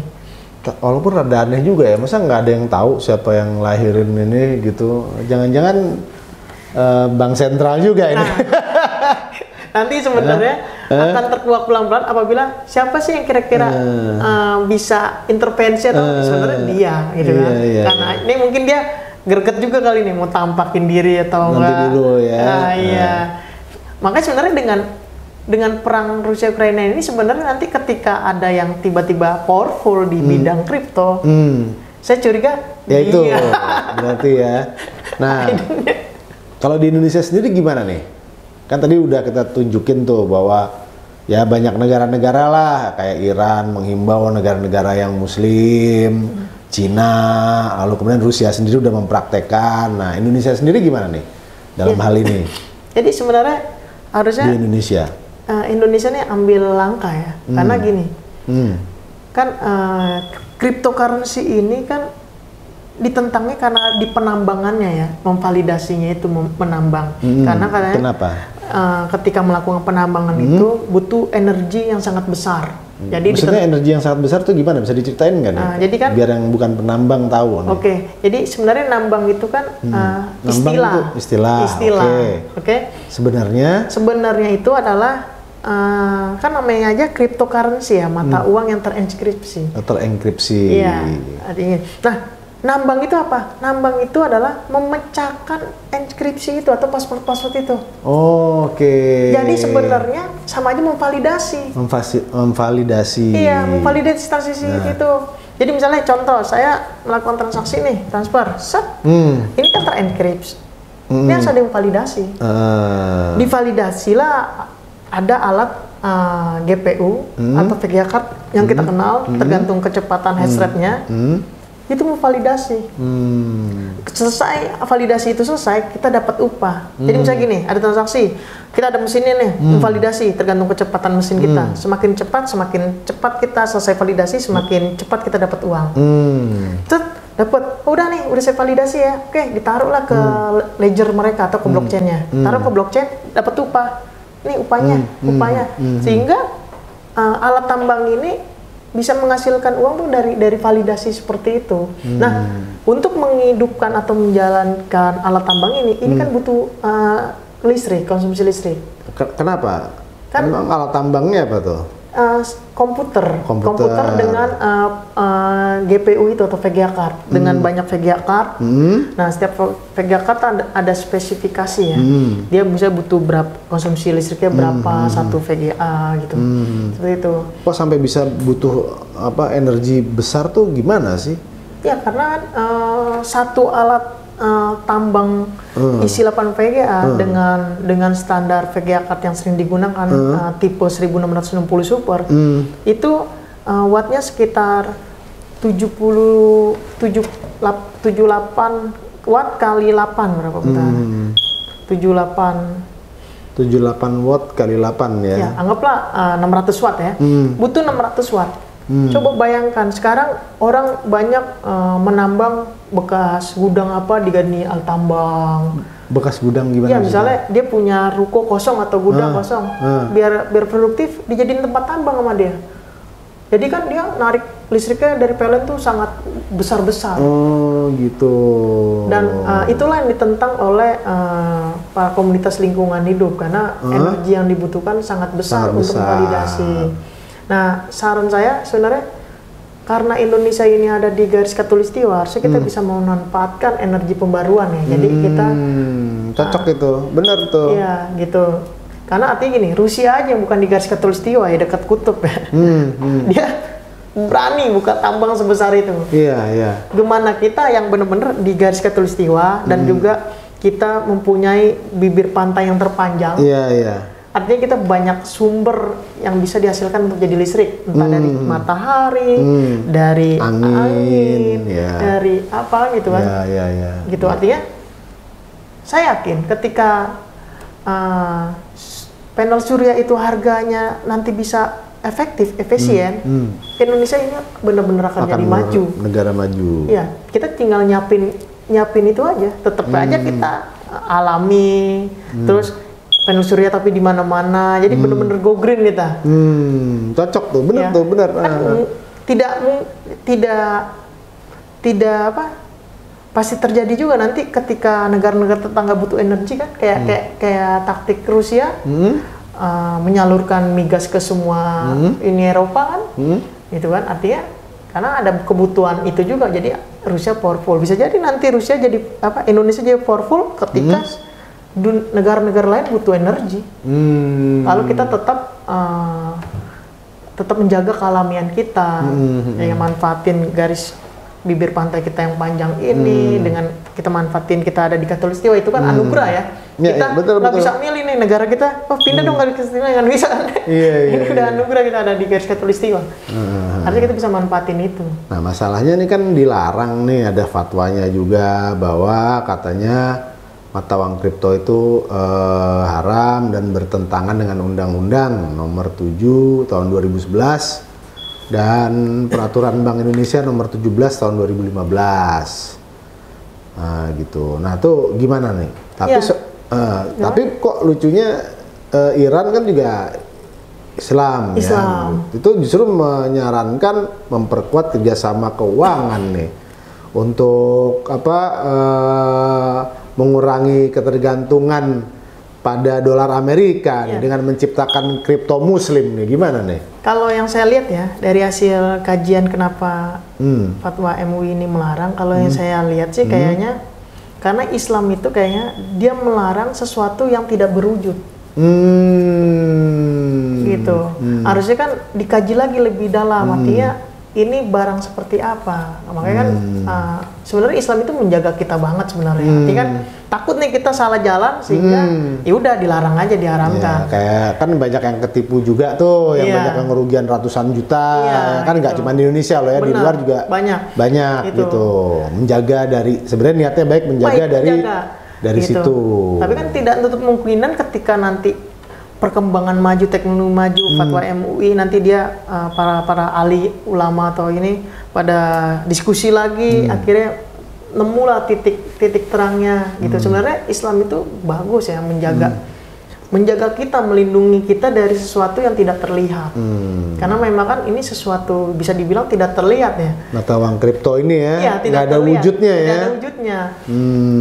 Walaupun rada aneh juga ya, masa nggak ada yang tahu siapa yang lahirin ini gitu. Jangan-jangan bank sentral juga ini. Nanti sebenarnya akan terkuak pelan-pelan apabila siapa sih yang kira-kira bisa intervensi atau sebenarnya dia gitu kan. Karena ini mungkin dia greget juga kali ini mau tampakin diri atau nanti enggak. Dulu ya. Iya. Makanya sebenarnya dengan perang Rusia Ukraina ini sebenarnya nanti ketika ada yang tiba-tiba powerful di bidang kripto, saya curiga ya itu berarti ya. Nah, Kalau di Indonesia sendiri gimana nih? Kan tadi udah kita tunjukin tuh bahwa ya banyak negara-negara lah kayak Iran menghimbau negara-negara yang Muslim, Cina, lalu kemudian Rusia sendiri udah mempraktekkan. Nah, Indonesia sendiri gimana nih dalam hal ini? Jadi sebenarnya harusnya Di Indonesia. Indonesia nih ambil langkah ya, karena gini, kan cryptocurrency ini kan ditentangnya karena di penambangannya ya, memvalidasinya itu menambang. Karena katanya Kenapa? ketika melakukan penambangan itu butuh energi yang sangat besar. Jadi Maksudnya energi yang sangat besar tuh gimana? Bisa diceritain nggak nih? jadi kan, biar yang bukan penambang tahu. Oke, jadi sebenarnya nambang itu kan Nambang itu istilah. Oke. Sebenarnya itu adalah kan namanya aja cryptocurrency ya, mata uang yang terenkripsi. Terenkripsi. Iya, artinya. Nah, nambang itu apa? Nambang itu adalah memecahkan enkripsi itu atau password itu. Oke. Jadi sebenarnya sama aja memvalidasi. Memvalidasi. Iya, memvalidasi transaksi itu. Jadi misalnya contoh, saya melakukan transaksi nih, transfer, set. Ini kan terenkripsi. Ini harus ada yang validasi. Divalidasilah ada alat GPU atau VGA card yang kita kenal, tergantung kecepatan hash rate-nya. Itu memvalidasi. Selesai validasi itu selesai, kita dapat upah. Jadi misalnya gini, ada transaksi, kita ada mesinnya nih, memvalidasi tergantung kecepatan mesin kita. Semakin cepat kita selesai validasi, semakin cepat kita dapat uang. Dapat, udah nih, udah saya validasi ya. Oke, ditaruhlah ke ledger mereka atau ke blockchain-nya. Taruh ke blockchain, dapat upah. Nih upahnya. Sehingga alat tambang ini bisa menghasilkan uang tuh dari validasi seperti itu. Nah, untuk menghidupkan atau menjalankan alat tambang ini kan butuh listrik, konsumsi listrik. Kenapa? Kan emang alat tambangnya apa tuh? Komputer dengan GPU itu atau VGA card, dengan banyak VGA card. Nah, setiap VGA card ada spesifikasi ya. Dia bisa butuh berapa, konsumsi listriknya berapa, satu VGA gitu. Seperti itu. Kok sampai bisa butuh energi besar tuh gimana sih? Ya karena satu alat tambang isi 8 VGA dengan standar VGA card yang sering digunakan tipe 1660 Super itu wattnya sekitar 78 watt kali 8 berapa putaran? 78 watt kali 8 ya. Ya, anggaplah 600 watt ya. Butuh 600 watt. Coba bayangkan sekarang orang banyak menambang bekas gudang apa di Gani Altambang. Bekas gudang gimana? Ya misalnya dia punya ruko kosong atau gudang kosong, biar produktif dijadiin tempat tambang sama dia. Jadi kan dia narik listriknya dari PLN tuh sangat besar-besar. Oh gitu. Dan itulah yang ditentang oleh para komunitas lingkungan hidup karena energi yang dibutuhkan sangat besar untuk validasi. Nah, saran saya sebenarnya karena Indonesia ini ada di garis khatulistiwa, harusnya kita bisa memanfaatkan energi pembaruan ya. Jadi kita cocok itu, benar tuh. Iya, gitu. Karena artinya gini, Rusia aja yang bukan di garis khatulistiwa ya, dekat kutub ya. Dia berani buka tambang sebesar itu. Iya, iya. Gimana kita yang benar-benar di garis khatulistiwa dan juga kita mempunyai bibir pantai yang terpanjang. Iya, iya. Artinya kita banyak sumber yang bisa dihasilkan untuk jadi listrik, entah dari matahari, dari angin, dari apa gitu kan. Gitu artinya saya yakin ketika panel surya itu harganya nanti bisa efektif, efisien, Indonesia ini benar-benar akan jadi maju. Negara maju. Iya, kita tinggal nyiapin itu aja, tetap aja kita alami, terus panel surya tapi di mana-mana, jadi benar-benar go green kita. Cocok tuh, benar tuh, benar. Kan tidak apa? Pasti terjadi juga nanti ketika negara-negara tetangga butuh energi kan, kayak taktik Rusia menyalurkan migas ke semua Uni Eropa kan, itu kan artinya karena ada kebutuhan itu juga, jadi Rusia powerful. Bisa jadi nanti Rusia jadi apa? Indonesia jadi powerful ketika negara-negara lain butuh energi, lalu kita tetap menjaga kealamian kita, yang manfaatin garis bibir pantai kita yang panjang ini dengan kita manfaatin kita ada di Khatulistiwa itu kan anugerah ya. Kita nggak bisa milih nih negara kita, pindah dong ke Khatulistiwa, nggak bisa kan? Ini udah anugerah kita ada di garis Khatulistiwa. Artinya kita bisa manfaatin itu. Nah masalahnya ini kan dilarang nih, ada fatwanya juga bahwa katanya mata uang kripto itu haram dan bertentangan dengan Undang-Undang Nomor 7 Tahun 2011 dan Peraturan Bank Indonesia Nomor 17 Tahun 2015. Nah gitu. Nah tuh gimana nih? Tapi tapi kok lucunya Iran kan juga Islam. Ya. Itu justru menyarankan memperkuat kerjasama keuangan nih untuk mengurangi ketergantungan pada dolar Amerika nih, dengan menciptakan kripto muslim nih, gimana nih? Kalau yang saya lihat ya dari hasil kajian kenapa fatwa MUI ini melarang, kalau yang saya lihat sih kayaknya karena Islam itu kayaknya dia melarang sesuatu yang tidak berwujud. Gitu. Harusnya kan dikaji lagi lebih dalam, artinya ini barang seperti apa. Makanya kan sebenarnya Islam itu menjaga kita banget sebenarnya. Artinya kan takut nih kita salah jalan sehingga ya udah dilarang aja, diharamkan. Ya, kayak kan banyak yang ketipu juga tuh, yang banyak yang kerugian ratusan juta. Kan nggak cuma di Indonesia loh ya, di luar juga banyak gitu. Menjaga dari sebenarnya niatnya baik, menjaga dari situ. Tapi kan tidak menutup kemungkinan ketika nanti perkembangan maju, teknologi maju, fatwa MUI nanti dia para ahli ulama atau ini pada diskusi lagi, akhirnya nemulah titik terangnya gitu. Sebenarnya Islam itu bagus ya, menjaga kita, melindungi kita dari sesuatu yang tidak terlihat. Karena memang kan ini sesuatu bisa dibilang tidak terlihat ya. Mata uang kripto ini ya, nggak ada wujudnya ya. Nggak ada wujudnya.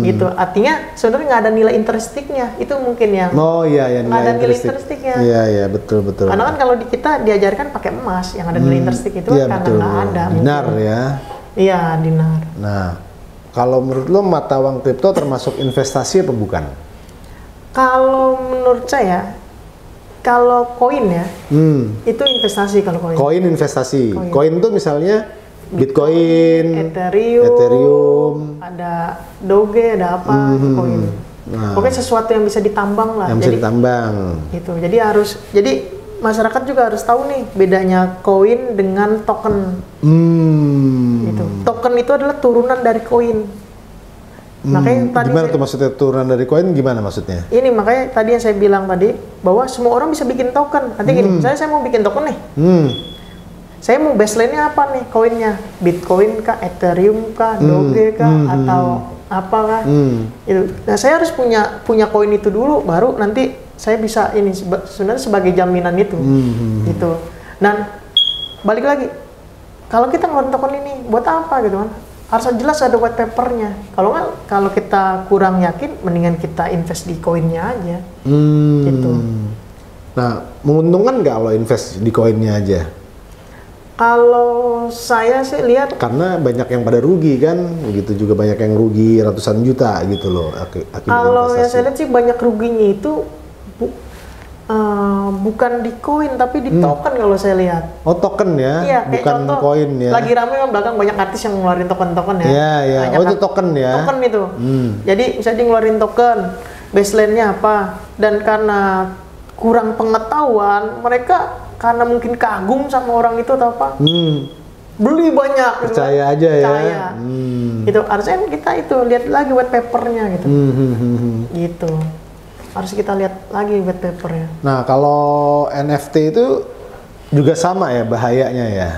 Gitu. Artinya sebenarnya nggak ada nilai intrinstiknya. Itu mungkin yang nggak ada nilai intrinstiknya. Iya betul. Karena kan kalau di kita diajarkan pakai emas yang ada nilai intrinstik itu kan karena nggak ada. Dinar mungkin. Ya. Iya dinar. Nah, kalau menurut lo mata uang kripto termasuk investasi apa bukan? Kalau menurut saya, kalau koin ya, itu investasi kalau koin. Koin investasi. Koin tuh misalnya Bitcoin, Ethereum, ada Doge, ada apa koin. Pokoknya sesuatu yang bisa ditambang lah. Yang bisa ditambang. Gitu. Jadi masyarakat juga harus tahu nih bedanya koin dengan token. Gitu. Token itu adalah turunan dari koin. Makanya tadi gimana tuh maksudnya turunan dari koin, gimana maksudnya? Ini makanya tadi yang saya bilang tadi bahwa semua orang bisa bikin token. Nanti gini, misalnya saya mau bikin token nih. Saya mau baseline-nya apa nih koinnya? Bitcoin kah, Ethereum kah, Doge kah, atau apa kah? Itu. Nah, saya harus punya koin itu dulu, baru nanti saya bisa ini sebenarnya sebagai jaminan itu. Gitu. Dan balik lagi, kalau kita ngeluarin token ini buat apa gitu kan? Harus jelas ada white papernya. Kalau kita kurang yakin, mendingan kita invest di koinnya aja. Gitu. Nah, menguntungkan nggak kalau invest di koinnya aja? Kalau saya sih lihat, karena banyak yang pada rugi kan, begitu juga banyak yang rugi ratusan juta gitu loh. Kalau yang saya lihat sih banyak ruginya itu bukan di koin tapi di token kalau saya lihat. Oh token ya, iya, bukan koin ya. Lagi ramai kan belakang banyak artis yang ngeluarin token-token ya. Iya. Oh itu token ya. Token itu. Jadi misalnya dia ngeluarin token, baseline-nya apa, dan karena kurang pengetahuan mereka karena mungkin kagum sama orang itu atau apa, beli banyak. Percaya aja ya. Itu harusnya kita itu lihat lagi white papernya gitu. Gitu. Harus kita lihat lagi white papernya. Nah kalau NFT itu juga sama ya bahayanya ya?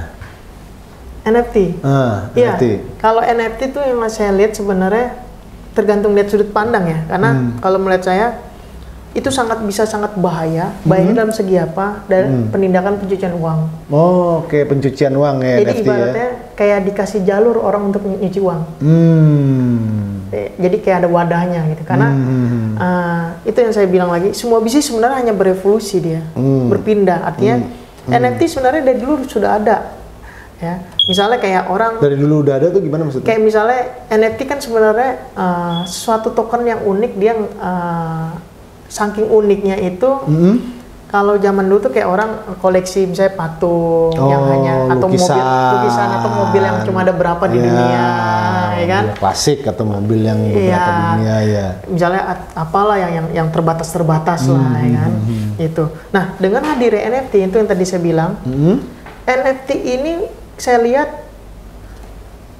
NFT? Iya. NFT. Kalau NFT itu yang saya lihat sebenarnya tergantung lihat sudut pandang ya. Karena kalau melihat saya itu sangat bahaya. Bahayanya dalam segi apa? Dari penindakan pencucian uang. Oh, oke, pencucian uang ya. Jadi NFT ibaratnya kayak dikasih jalur orang untuk nyuci uang. Jadi kayak ada wadahnya gitu. Karena itu yang saya bilang lagi, semua bisnis sebenarnya hanya berevolusi dia, berpindah. Artinya NFT sebenarnya dari dulu sudah ada. Ya, misalnya kayak orang dari dulu udah ada tuh gimana maksudnya? Kayak misalnya NFT kan sebenarnya suatu token yang unik, dia saking uniknya itu kalau zaman dulu tuh kayak orang koleksi misalnya patung yang hanya atau lukisan atau mobil yang cuma ada berapa di dunia ya kan? Mobil klasik atau mobil yang beberapa dunia ya. Misalnya apalah yang terbatas lah ya kan, itu. Nah dengan hadirnya NFT itu yang tadi saya bilang, NFT ini saya lihat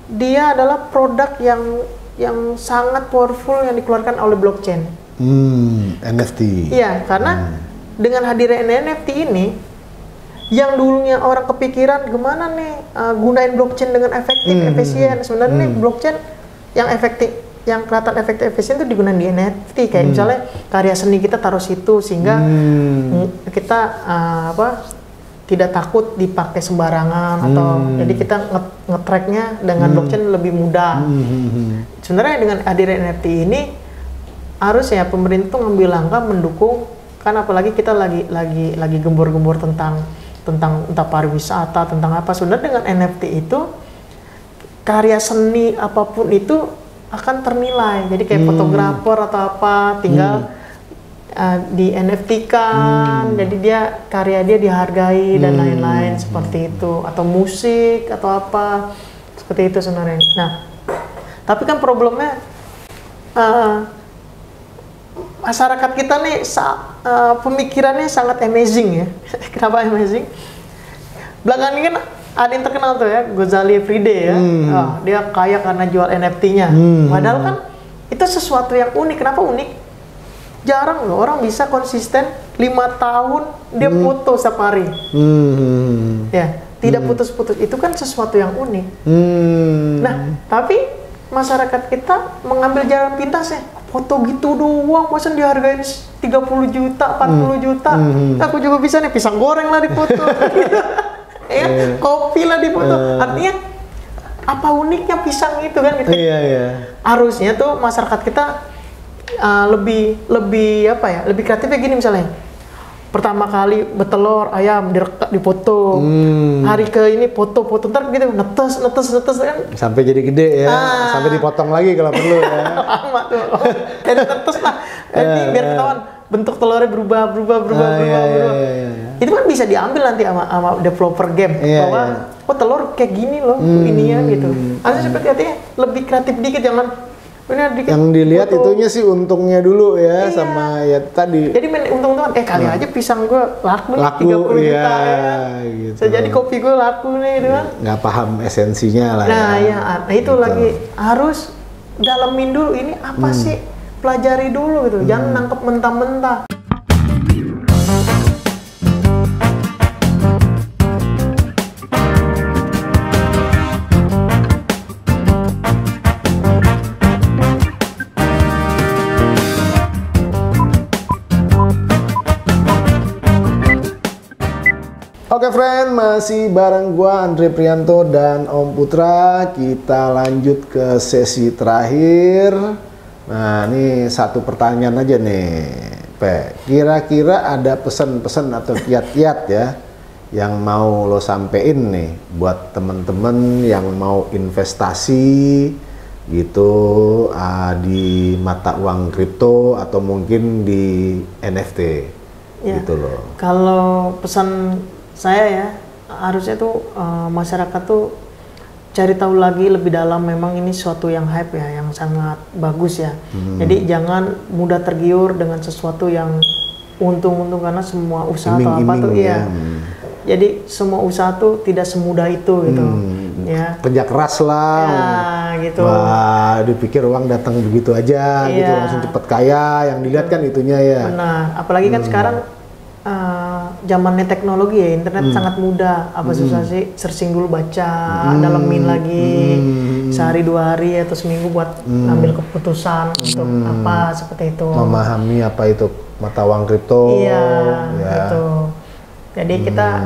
dia adalah produk yang sangat powerful yang dikeluarkan oleh blockchain. NFT. Iya, karena dengan hadirnya NFT ini, yang dulunya orang kepikiran gimana nih gunain blockchain dengan efektif, efisien. Sebenarnya nih blockchain yang efektif, yang kelihatan efektif, efisien itu digunakan di NFT. Kayak misalnya karya seni kita taruh situ sehingga kita tidak takut dipakai sembarangan atau jadi kita nge-tracknya dengan blockchain lebih mudah. Sebenarnya dengan hadirnya NFT ini harusnya pemerintah ngambil langkah mendukung, kan apalagi kita lagi gembor-gembor tentang entah pariwisata, tentang apa. Sebenarnya dengan NFT itu karya seni apapun itu akan ternilai. Jadi kayak fotografer atau apa tinggal di NFT kan, jadi dia karya dia dihargai dan lain-lain seperti itu, atau musik atau apa seperti itu sebenarnya. Nah, tapi kan problemnya masyarakat kita nih pemikirannya sangat amazing ya. Kenapa amazing? Belakangan ini kan ada yang terkenal tuh ya, Gozali Everyday ya. Dia kaya karena jual NFT-nya. Padahal kan itu sesuatu yang unik. Kenapa unik? Jarang loh orang bisa konsisten 5 tahun dia foto setiap hari. Ya, tidak putus-putus. Itu kan sesuatu yang unik. Nah, tapi masyarakat kita mengambil jalan pintas ya. Foto gitu doang, masa dihargain 30 juta, 40 juta. Aku juga bisa nih pisang goreng lah di foto. Ya, kopi lah di foto. Artinya apa uniknya pisang itu kan gitu. Harusnya tuh masyarakat kita lebih kreatifnya gini misalnya. Pertama kali betelor ayam di foto. Hari ke ini foto ntar gitu netes kan sampai jadi gede ya, sampai dipotong lagi kalau perlu ya. Lama tuh. Jadi netes lah. Jadi biar ketahuan bentuk telurnya berubah. Itu kan bisa diambil nanti sama developer game bahwa telur kayak gini loh ininya gitu. Harusnya seperti artinya lebih kreatif dikit, jangan benar dikit. Yang dilihat foto. Itunya sih untungnya dulu ya, sama ya tadi. Jadi untung-untungan kali aja pisang gue laku 30 juta ya. Gitu. Jadi kopi gue laku nih gitu kan. Nggak paham esensinya lah. Nah itu gitu. Lagi harus dalemin dulu ini apa sih, pelajari dulu gitu. Jangan nangkep mentah-mentah. Oke friend, masih bareng gua Andre Prianto dan Om Putra. Kita lanjut ke sesi terakhir. Nah, ini satu pertanyaan aja nih, Pe. Kira-kira ada pesan-pesan atau kiat-kiat ya yang mau lo sampein nih buat temen-temen yang mau investasi gitu di mata uang kripto atau mungkin di NFT gitu loh. Kalau pesan saya ya, harusnya tuh masyarakat tuh cari tahu lagi lebih dalam. Memang ini suatu yang hype ya, yang sangat bagus ya. Jadi jangan mudah tergiur dengan sesuatu yang untung-untung, karena semua usaha atau apa tuh ya. Jadi semua usaha tuh tidak semudah itu gitu. Ya. Kerja keras lah. Ya, gitu. Wah, dipikir uang datang begitu aja, gitu langsung cepet kaya. Yang dilihat kan itunya ya. Benar. Apalagi kan sekarang zamannya teknologi ya, internet sangat mudah. Apa susah sih, searching dulu, baca, dalemin lagi sehari 2 hari atau seminggu buat ngambil keputusan untuk apa seperti itu. Memahami apa itu mata uang kripto. Iya, gitu. Jadi kita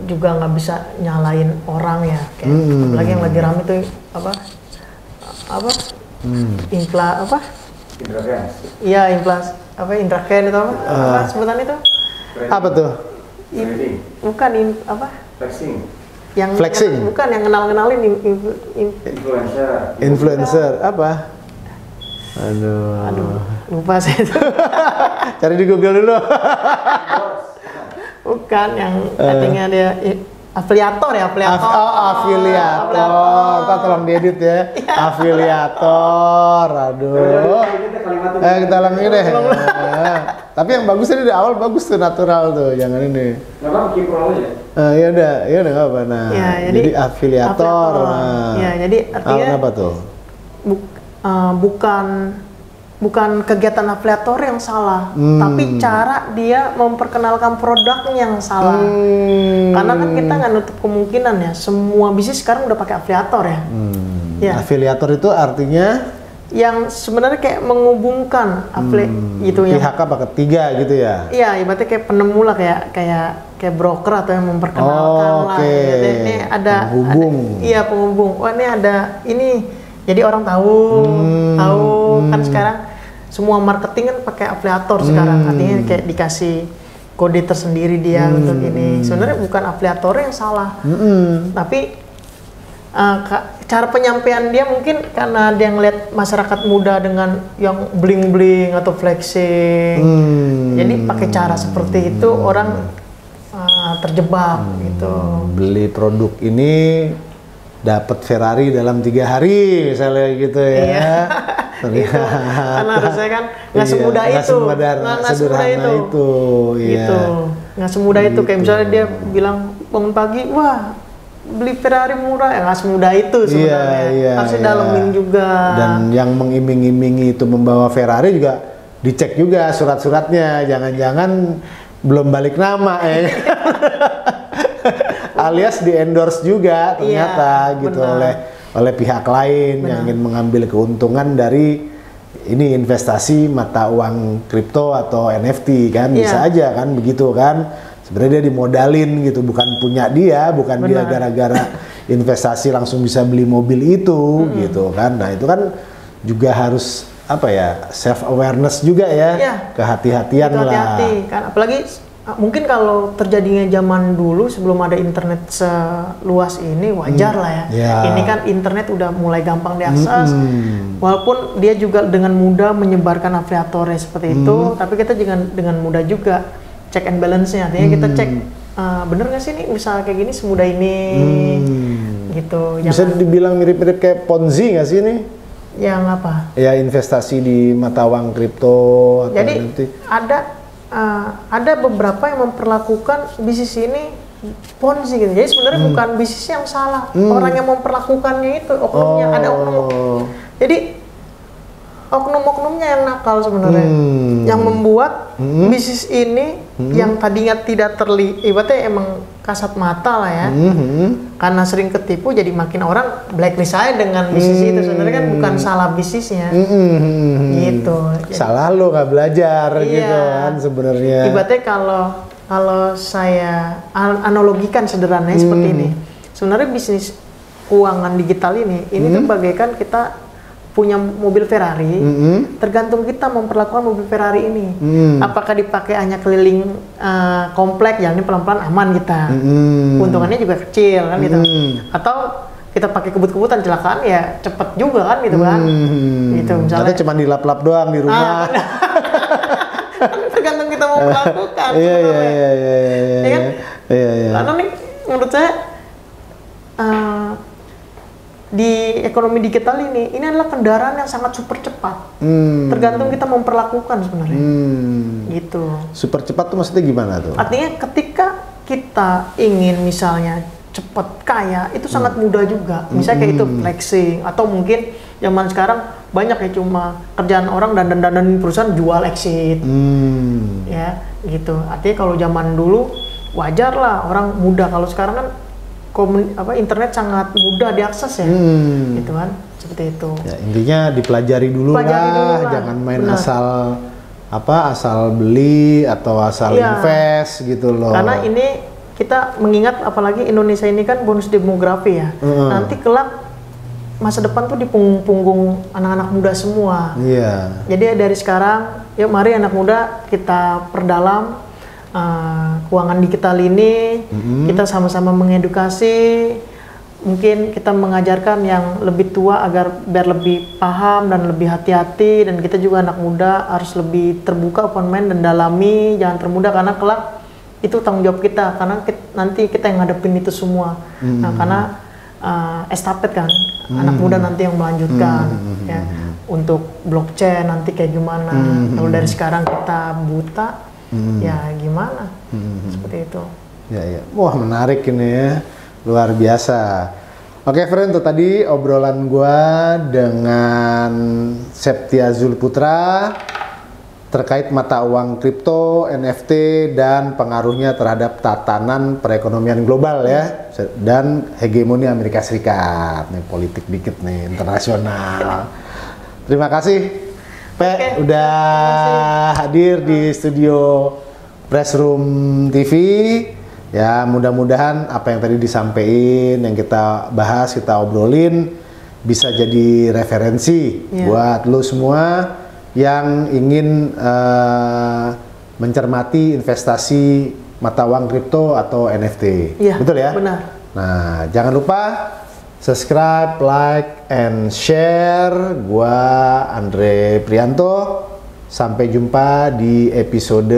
juga nggak bisa nyalain orang ya. Kayak apalagi yang lagi rame tuh apa? Inflasi. Iya, inflasi. Inflasi itu apa sebutan itu? Apa tuh? Bukan Flexing. Yang flexing. Bukan yang kenalin influencer apa? Aduh, lupa saya itu. Cari di Google dulu. Bukan yang artinya dia afiliator ya, afiliator. Afiliator. Kita tolong diedit ya. Afiliator. Aduh. Kita ulangi deh. Tapi yang bagus tadi di awal bagus tuh, natural tuh, jangan ini. Nggak apa-apa, keep roll aja. Ya udah nggak apa. Nah, Ya, jadi afiliator. Nah. Ya, jadi artinya apa tuh? bukan kegiatan afiliator yang salah, tapi cara dia memperkenalkan produknya yang salah. Karena kan kita nggak nutup kemungkinan ya, semua bisnis sekarang udah pakai afiliator ya. Ya. Afiliator itu artinya yang sebenarnya kayak menghubungkan gitu ya. Pihak apa ketiga gitu ya? Iya, ibaratnya kayak penemu lah, kayak broker atau yang memperkenalkan lah. Jadi ini ada penghubung. Oh, ini ada ini. Jadi orang tahu kan sekarang semua marketing kan pakai afiliator sekarang, artinya kayak dikasih kode tersendiri dia untuk ini. Sebenarnya bukan afiliator yang salah, tapi cara penyampaian dia mungkin karena dia ngeliat masyarakat muda dengan yang bling-bling atau flexing, jadi pakai cara seperti itu orang terjebak gitu. Beli produk ini dapat Ferrari dalam 3 hari misalnya gitu ya. Iya. Gitu. Karena harusnya kan nggak semudah itu, nggak semudah itu, gitu. Nggak semudah itu. Kayak misalnya dia bilang bangun pagi, wah beli Ferrari murah, ya nggak semudah itu sebenarnya. Harusnya dalemin juga. Dan yang mengiming-imingi itu membawa Ferrari juga dicek juga surat-suratnya, jangan-jangan belum balik nama ya. Alias di endorse juga ternyata gitu oleh pihak lain yang ingin mengambil keuntungan dari ini investasi mata uang kripto atau NFT kan, bisa aja kan begitu kan. Sebenarnya dia dimodalin gitu, bukan punya dia, bukan dia gara-gara investasi langsung bisa beli mobil itu gitu kan. Nah, itu kan juga harus apa ya, self awareness juga ya, kehati-hatian lah. Hati-hati kan, apalagi mungkin kalau terjadinya zaman dulu sebelum ada internet seluas ini wajar lah ya. Ini kan internet udah mulai gampang diakses, walaupun dia juga dengan mudah menyebarkan afiliatornya seperti itu, tapi kita dengan mudah juga check and balance-nya, artinya kita cek bener nggak sih nih usaha kayak gini semudah ini, gitu. Bisa dibilang mirip-mirip kayak Ponzi nggak sih ini? Yang apa? Ya investasi di mata uang kripto atau jadi NFT. Ada beberapa yang memperlakukan bisnis ini Ponzi gitu. Jadi sebenarnya bukan bisnis yang salah, orang yang memperlakukannya itu oknumnya, ada oknum. Jadi oknum-oknumnya yang nakal sebenarnya, yang membuat bisnis ini yang tadinya tidak ibaratnya emang kasat mata lah ya, karena sering ketipu jadi makin orang blacklist saya dengan bisnis itu. Sebenarnya kan bukan salah bisnisnya, gitu. Salah lo nggak belajar gitu kan sebenarnya. Ibaratnya kalau saya analogikan sederhananya seperti ini, sebenarnya bisnis keuangan digital ini tuh bagaikan kita punya mobil Ferrari, tergantung kita memperlakukan mobil Ferrari ini. Apakah dipakai hanya keliling komplek, yang ini pelan-pelan aman kita, keuntungannya juga kecil kan gitu. Atau kita pakai kebut-kebutan, celakaan ya cepet juga kan gitu kan. Gitu misalnya. Cuma dilap-lap doang di rumah. Tergantung kita mau melakukan. Iya. Karena nih menurut saya di ekonomi digital ini adalah kendaraan yang sangat super cepat. Tergantung kita memperlakukan sebenarnya. Gitu. Super cepat tuh maksudnya gimana tuh? Artinya ketika kita ingin misalnya cepat kaya, itu sangat mudah juga. Misalnya kayak itu flexing, atau mungkin zaman sekarang banyak ya cuma kerjaan orang dandan perusahaan jual exit. Ya, gitu. Artinya kalau zaman dulu wajar lah orang muda, kalau sekarang kan internet sangat mudah diakses ya, gitu kan, seperti itu. Ya, intinya dipelajari dulu lah, jangan main asal beli atau asal invest gitu loh. Karena ini kita mengingat apalagi Indonesia ini kan bonus demografi ya, nanti kelak masa depan tuh di punggung anak-anak muda semua. Jadi dari sekarang, yuk mari anak muda kita perdalam keuangan digital ini, kita sama-sama mengedukasi, mungkin kita mengajarkan yang lebih tua agar biar lebih paham dan lebih hati-hati, dan kita juga anak muda harus lebih terbuka, open mind dan dalami, jangan termudah karena kelak itu tanggung jawab kita karena nanti kita yang ngadepin itu semua. Nah, karena estafet kan, anak muda nanti yang melanjutkan ya untuk blockchain nanti kayak gimana. Kalau dari sekarang kita buta, ya gimana? Seperti itu. Ya. Wah, menarik ini ya, luar biasa. Oke, friend, itu tadi obrolan gua dengan Septia Zulputra terkait mata uang kripto, NFT, dan pengaruhnya terhadap tatanan perekonomian global ya, dan hegemoni Amerika Serikat. Nih politik dikit nih, internasional. Terima kasih, Pe, udah hadir di studio Pressroom TV. Ya, mudah-mudahan apa yang tadi disampaikan, yang kita bahas, kita obrolin, bisa jadi referensi buat lo semua yang ingin mencermati investasi mata uang kripto atau NFT. Iya, betul ya? Benar. Nah, jangan lupa subscribe, like, and share. Gua Andre Prianto. Sampai jumpa di episode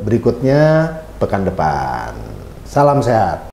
berikutnya pekan depan. Salam sehat.